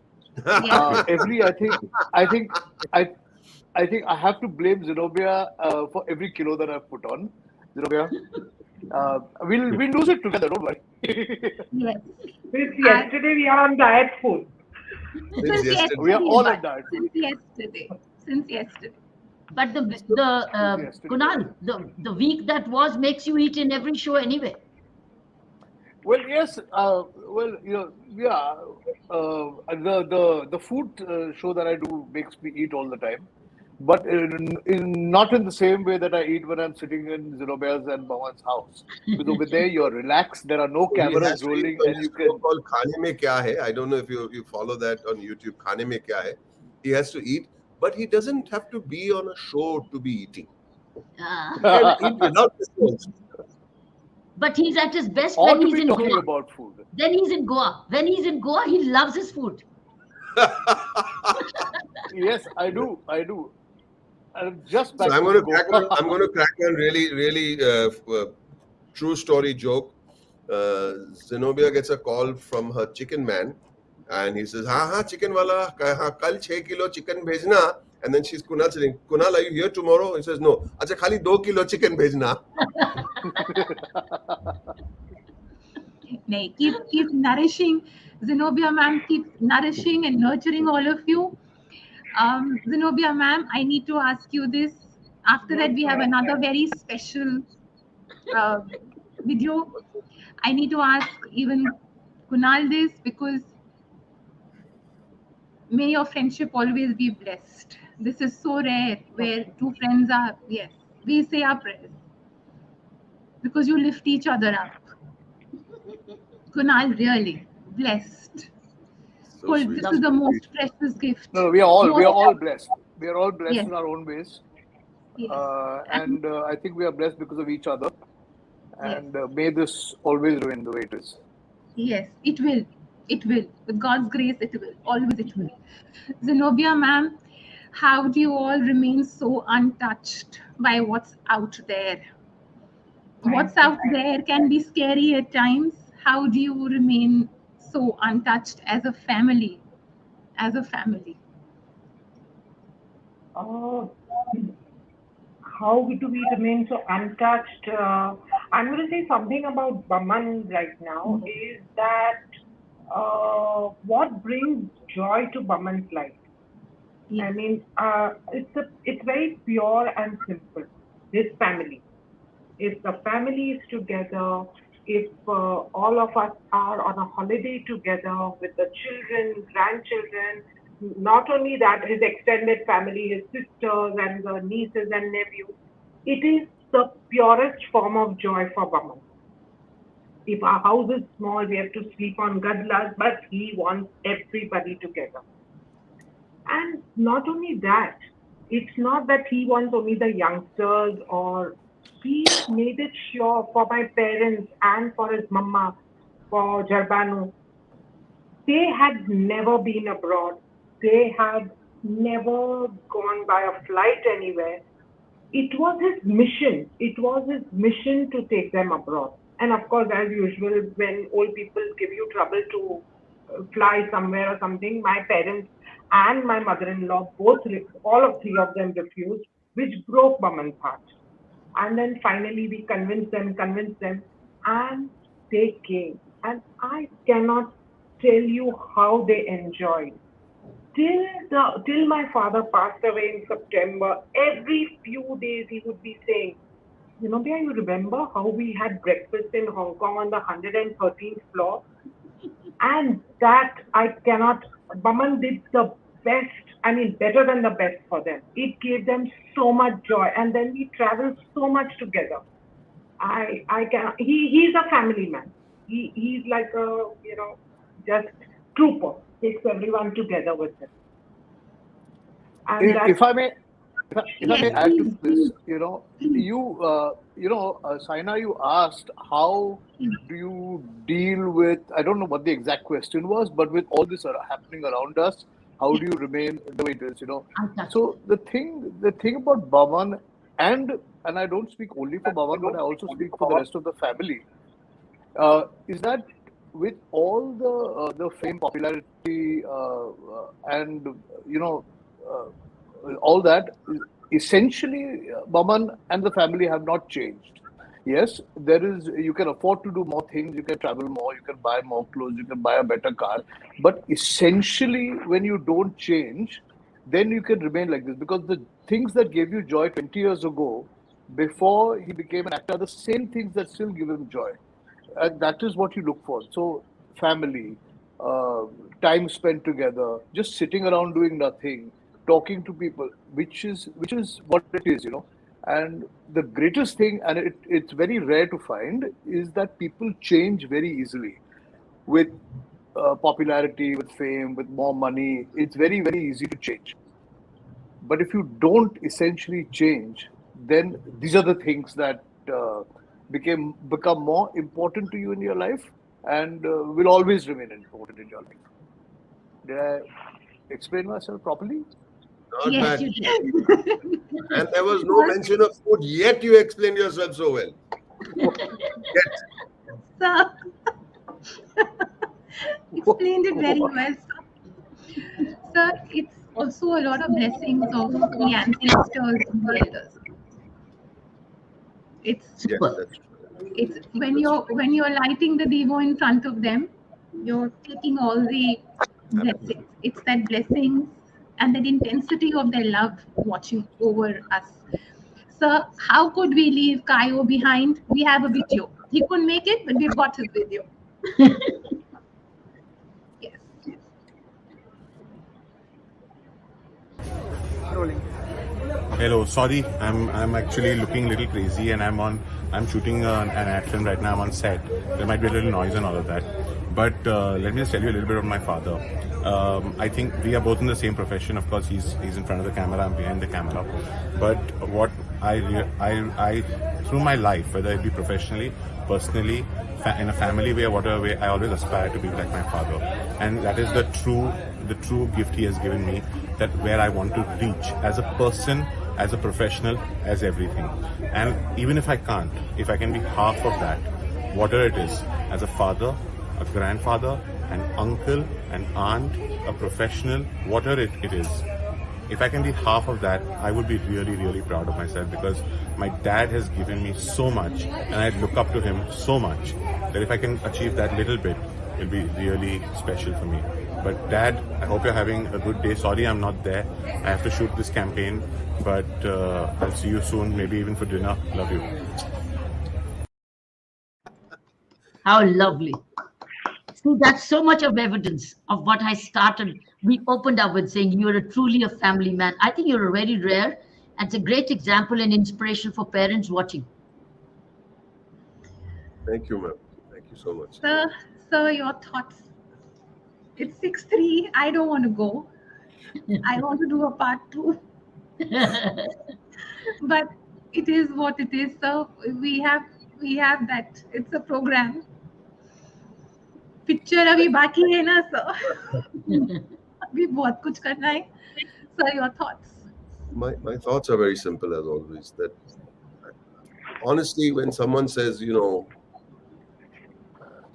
S3: Yes.
S10: I think I have to blame Zenobia for every kilo that I've put on. Zenobia, we'll lose it together. Don't worry.
S3: Yes.
S9: Since
S3: I,
S9: yesterday we are on diet food.
S4: Since
S3: since
S4: yesterday.
S10: We are
S3: yesterday,
S10: all
S3: but
S10: on diet food.
S3: since yesterday.
S2: But
S10: Yesterday.
S2: Kunal, the week that was makes you eat in every show anyway.
S10: Well, yes. Well, yeah. The food show that I do makes me eat all the time, but not in the same way that I eat when I'm sitting in Zenobia's and Bhavan's house. Because over there, you're relaxed. There are no
S4: He
S10: cameras
S4: has to eat
S10: rolling,
S4: for
S10: and
S4: his
S10: you
S4: show
S10: can.
S4: called Khane Mein Kya Hai. I don't know if you follow that on YouTube. Khane Mein Kya Hai. He has to eat, but he doesn't have to be on a show to be eating.
S2: Ah.
S4: He can eat without the shows.
S2: But he's at his best
S10: Or
S2: when
S10: to
S2: he's
S10: be
S2: in
S10: talking
S2: Goa.
S10: about food.
S2: Then he's in Goa. When he's in Goa, he loves his food.
S10: Yes, I do. I do. I'm just
S4: So
S10: back
S4: I'm
S10: from
S4: going to crack on.
S10: Goa.
S4: I'm going to crack on really true story joke. Zenobia gets a call from her chicken man, and he says, "हाँ हाँ chicken वाला, हाँ कल 6 kilo chicken भेजना." And then she's Kunal saying, "Kunal, are you here tomorrow?" He says, "No." अच्छा खाली 2 kilo chicken भेजना.
S3: Keep nourishing. Zenobia ma'am, keep nourishing and nurturing all of you. Zenobia ma'am, I need to ask you this. After that, we have another very special video. I need to ask even Kunal this, because may your friendship always be blessed. This is so rare where two friends are, yes, we say our prayers because you lift each other up. Kunal, really blessed.
S4: So sweet.
S3: This is the most precious gift.
S10: No, we are all blessed. We are all blessed
S3: Yes.
S10: in our own ways.
S3: Yes.
S10: And I think we are blessed because of each other.
S3: Yes.
S10: And may this always remain the way it is.
S3: Yes, it will. It will. With God's grace, it will. Always it will. Zenobia ma'am, how do you all remain so untouched by what's out there? What's out there can be scary at times. How do you remain so untouched as a family? As a family.
S9: How do we remain so untouched? I'm going to say something about Baman right now is that what brings joy to Baman's life?
S3: Yes.
S9: I mean, it's very pure and simple. His family. If the family is together, if all of us are on a holiday together with the children, grandchildren, not only that, his extended family, his sisters and the nieces and nephews, it is the purest form of joy for Baman. If our house is small, we have to sleep on gadlas, but he wants everybody together. And not only that, it's not that he wants only the youngsters, or he made it sure for my parents and for his mama, for Jarbanu. They had never been abroad. They had never gone by a flight anywhere. It was his mission. It was his mission to take them abroad. And of course, as usual, when old people give you trouble to fly somewhere or something, my parents and my mother-in-law both, all of three of them refused, which broke Maman's heart. And then finally we convinced them, and they came. And I cannot tell you how they enjoyed. Till my father passed away in September, every few days he would be saying, Bia, you remember how we had breakfast in Hong Kong on the 113th floor? And that I cannot, Baman did the best, I mean, better than the best for them. It gave them so much joy. And then we traveled so much together. I can, he's a family man. He's like a, just trooper, takes everyone together with him. And
S10: If I may, if I may
S3: Yes,
S10: add to
S3: please.
S10: this, Saina, you asked how do you deal with, I don't know what the exact question was, but with all this happening around us, how do you remain the way it is?
S2: Untouched.
S10: So the thing about Baman, and I don't speak only for Baman, but I also speak for the rest of the family, is that with all the fame, popularity, and all that, essentially, Baman and the family have not changed. Yes, you can afford to do more things, you can travel more, you can buy more clothes, you can buy a better car. But essentially, when you don't change, then you can remain like this, because the things that gave you joy 20 years ago, before he became an actor, are the same things that still give him joy. And that is what you look for. So, family, uh, time spent together, just sitting around doing nothing, talking to people, which is what it is. And the greatest thing, and it's very rare to find, is that people change very easily with popularity, with fame, with more money. It's very, very easy to change. But if you don't essentially change, then these are the things that become more important to you in your life, and will always remain important in your life. Did I explain myself properly?
S4: Not
S2: Yes,
S4: bad.
S2: you did.
S4: And there was no mention of food, yet you explained yourself so well. Yet.
S3: Sir, explained it very well, sir. Sir, it's also a lot of blessings of the ancestors and the elders. It's
S4: Yes,
S2: Super.
S4: that's true.
S3: it's when you're lighting the devo in front of them, you're taking all the blessings. It's that blessings and that intensity of their love watching over us. Sir, how could we leave Kaio behind? We have a video. He couldn't make it, but we've got his video. Yes.
S11: Hello, sorry, I'm actually looking a little crazy, and I'm shooting an ad film right now. I'm on set. There might be a little noise and all of that, but let me just tell you a little bit about my father. I think we are both in the same profession. Of course, he's in front of the camera, I'm behind the camera. But what I through my life, whether it be professionally, personally, in a family way or whatever way, I always aspire to be like my father, and that is the true gift he has given me. That where I want to reach as a person, as a professional, as everything. And even if I can't, if I can be half of that, whatever it is, as a father, a grandfather, an uncle, an aunt, a professional, whatever it is, if I can be half of that, I would be really, really proud of myself, because my dad has given me so much and I look up to him so much that if I can achieve that little bit, it'll be really special for me. But Dad, I hope you're having a good day. Sorry I'm not there. I have to shoot this campaign, but I'll see you soon, maybe even for dinner. Love you.
S2: How lovely. See, that's so much of evidence of what I started. We opened up with saying you're truly a family man. I think you're a very rare, and it's a great example and inspiration for parents watching.
S4: Thank you, ma'am. Thank you so much.
S3: Sir, your thoughts. It's 6:03. I don't want to go. I want to do a part 2. But it is what it is. So we have that. It's a program. Picture अभी बाकी है ना sir अभी बहुत कुछ करना है sir your thoughts
S4: My thoughts are very simple as always. That honestly, when someone says,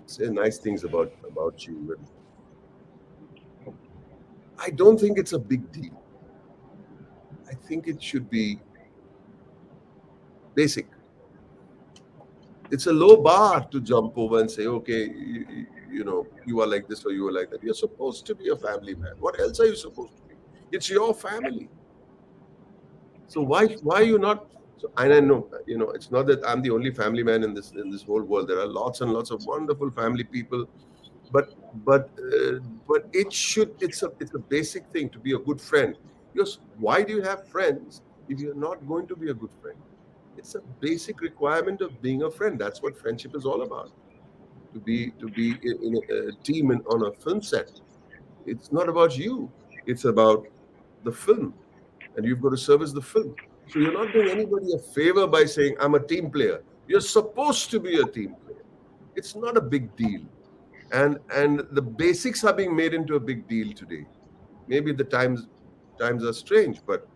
S4: say nice things about you, I don't think it's a big deal. I think it should be basic. It's a low bar to jump over and say, okay, you are like this or you are like that. You're supposed to be a family man. What else are you supposed to be? It's your family. So why are you not? So, and I know, it's not that I'm the only family man in this whole world. There are lots and lots of wonderful family people, but it's a basic thing to be a good friend. Because why do you have friends if you're not going to be a good friend? It's a basic requirement of being a friend. That's what friendship is all about. To be in a team on a film set. It's not about you. It's about the film, and you've got to service the film. So you're not doing anybody a favor by saying, I'm a team player. You're supposed to be a team player. It's not a big deal. And the basics are being made into a big deal today. Maybe the times are strange, but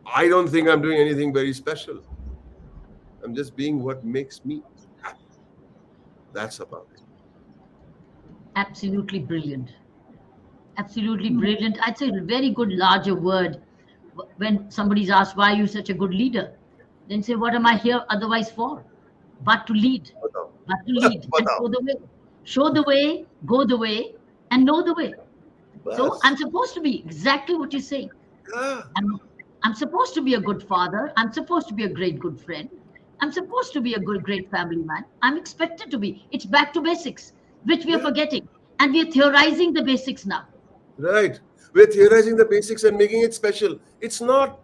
S4: I don't think I'm doing anything very special. I'm just being what makes me happy. That's about it.
S2: Absolutely brilliant. Absolutely brilliant. I'd say a very good larger word when somebody's asked, why are you such a good leader? Then say, what am I here otherwise for? But to lead. But to lead and show the way. Show the way, go the way, and know the way. So I'm supposed to be exactly what you're saying.
S4: Yeah.
S2: I'm supposed to be a good father. I'm supposed to be a great good friend. I'm supposed to be a great family man. I'm expected to be. It's back to basics, which we are forgetting. And we are theorizing the basics now.
S4: Right. We're theorizing the basics and making it special. It's not.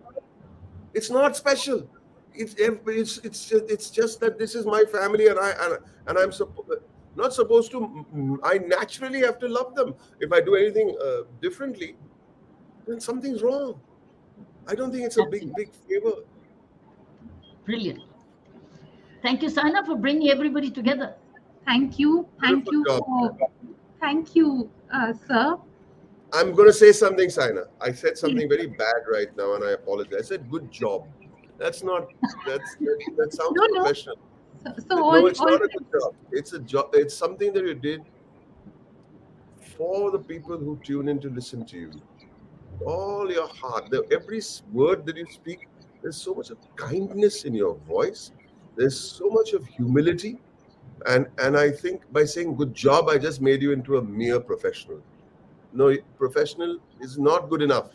S4: It's not special. It's just that this is my family and I'm not supposed to. I naturally have to love them. If I do anything differently, then something's wrong. I don't think it's a big favor.
S2: Brilliant. Thank you, Saina, for bringing everybody together.
S3: Thank you. Thank you, sir.
S4: I'm going to say something, Saina. I said something very bad right now, and I apologize. I said good job. That's not. That sounds professional. No, it's not a good job. It's a job. It's something that you did for the people who tune in to listen to you. All your heart, every word that you speak, there's so much of kindness in your voice. There's so much of humility, and I think by saying good job, I just made you into a mere professional. No, professional is not good enough.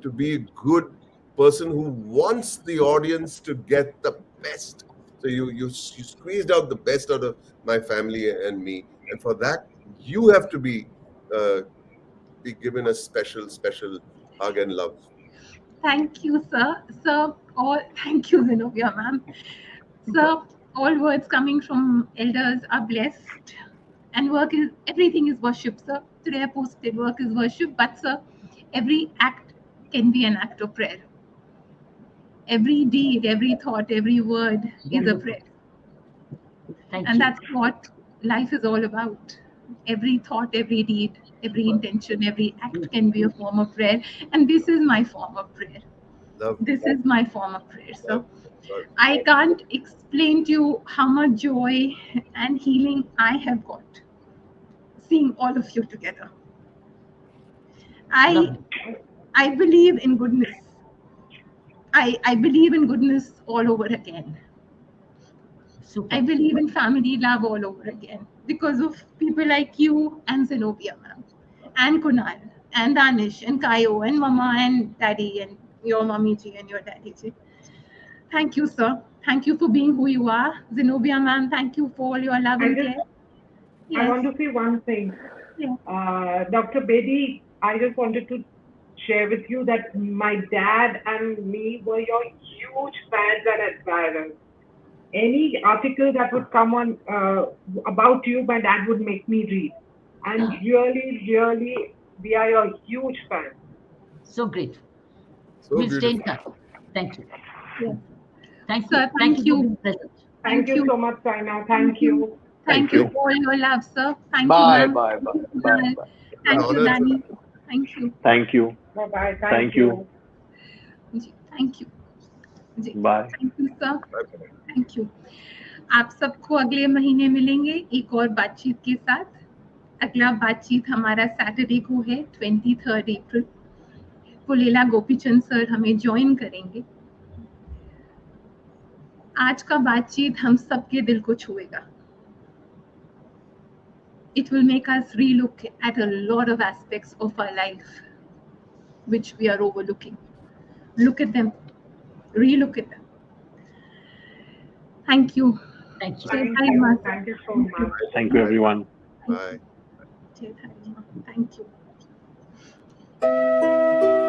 S4: To be a good person who wants the audience to get the best. So you squeezed out the best out of my family and me, and for that you have to be given a special hug and love.
S3: Thank you, sir. Sir, thank you, Zenobia, ma'am. Sir, all words coming from elders are blessed, and everything is worship, sir. Today I posted work is worship, but sir, every act can be an act of prayer. Every deed, every thought, every word is a prayer. And that's what life is all about. Every thought, every deed, every intention, every act can be a form of prayer. And this is my form of prayer. This is my form of prayer. So I can't explain to you how much joy and healing I have got seeing all of you together. I believe in goodness. I believe in goodness all over again. I believe in family love all over again because of people like you and Zenobia, ma'am, and Kunal, and Danish, and Kayo, and Mama, and Daddy, and your Mommy ji, and your Daddy ji. Thank you, sir. Thank you for being who you are. Zenobia, ma'am, thank you for all your love and care.
S9: Yes. I want to say one thing.
S3: Yeah.
S9: Dr. Bedi, I just wanted to share with you that my dad and me were your huge fans and admirers. Any article that would come on about you, my dad would make me read. And really, we are your huge fans.
S2: So great.
S4: So
S2: we'll stay in touch. Thank you.
S3: Yeah.
S2: Thank you.
S3: Sir, thank you.
S9: Thank you so much, Saina. Thank you.
S3: Thank you for all your love, sir. Thank you, ma'am.
S10: Bye.
S3: Thank you, Danny. Thank you.
S8: Thank you.
S9: Bye-bye.
S8: Thank you.
S3: Thank you.
S8: Bye.
S3: Thank you, sir. Thank you. आप सबको अगले महीने मिलेंगे एक और बातचीत के साथ. अगला बातचीत हमारा सैटरडे को है 23 अप्रैल. पुलेला गोपीचंद सर हमें ज्वाइन करेंगे. आज का बातचीत हम सबके दिल को छुएगा. It will make us relook at a lot of aspects of our life which we are overlooking. Look at them. Relook at them. Thank you.
S2: Thank you.
S9: Thank you so much.
S8: Thank you, everyone.
S4: Bye.
S3: Thank you.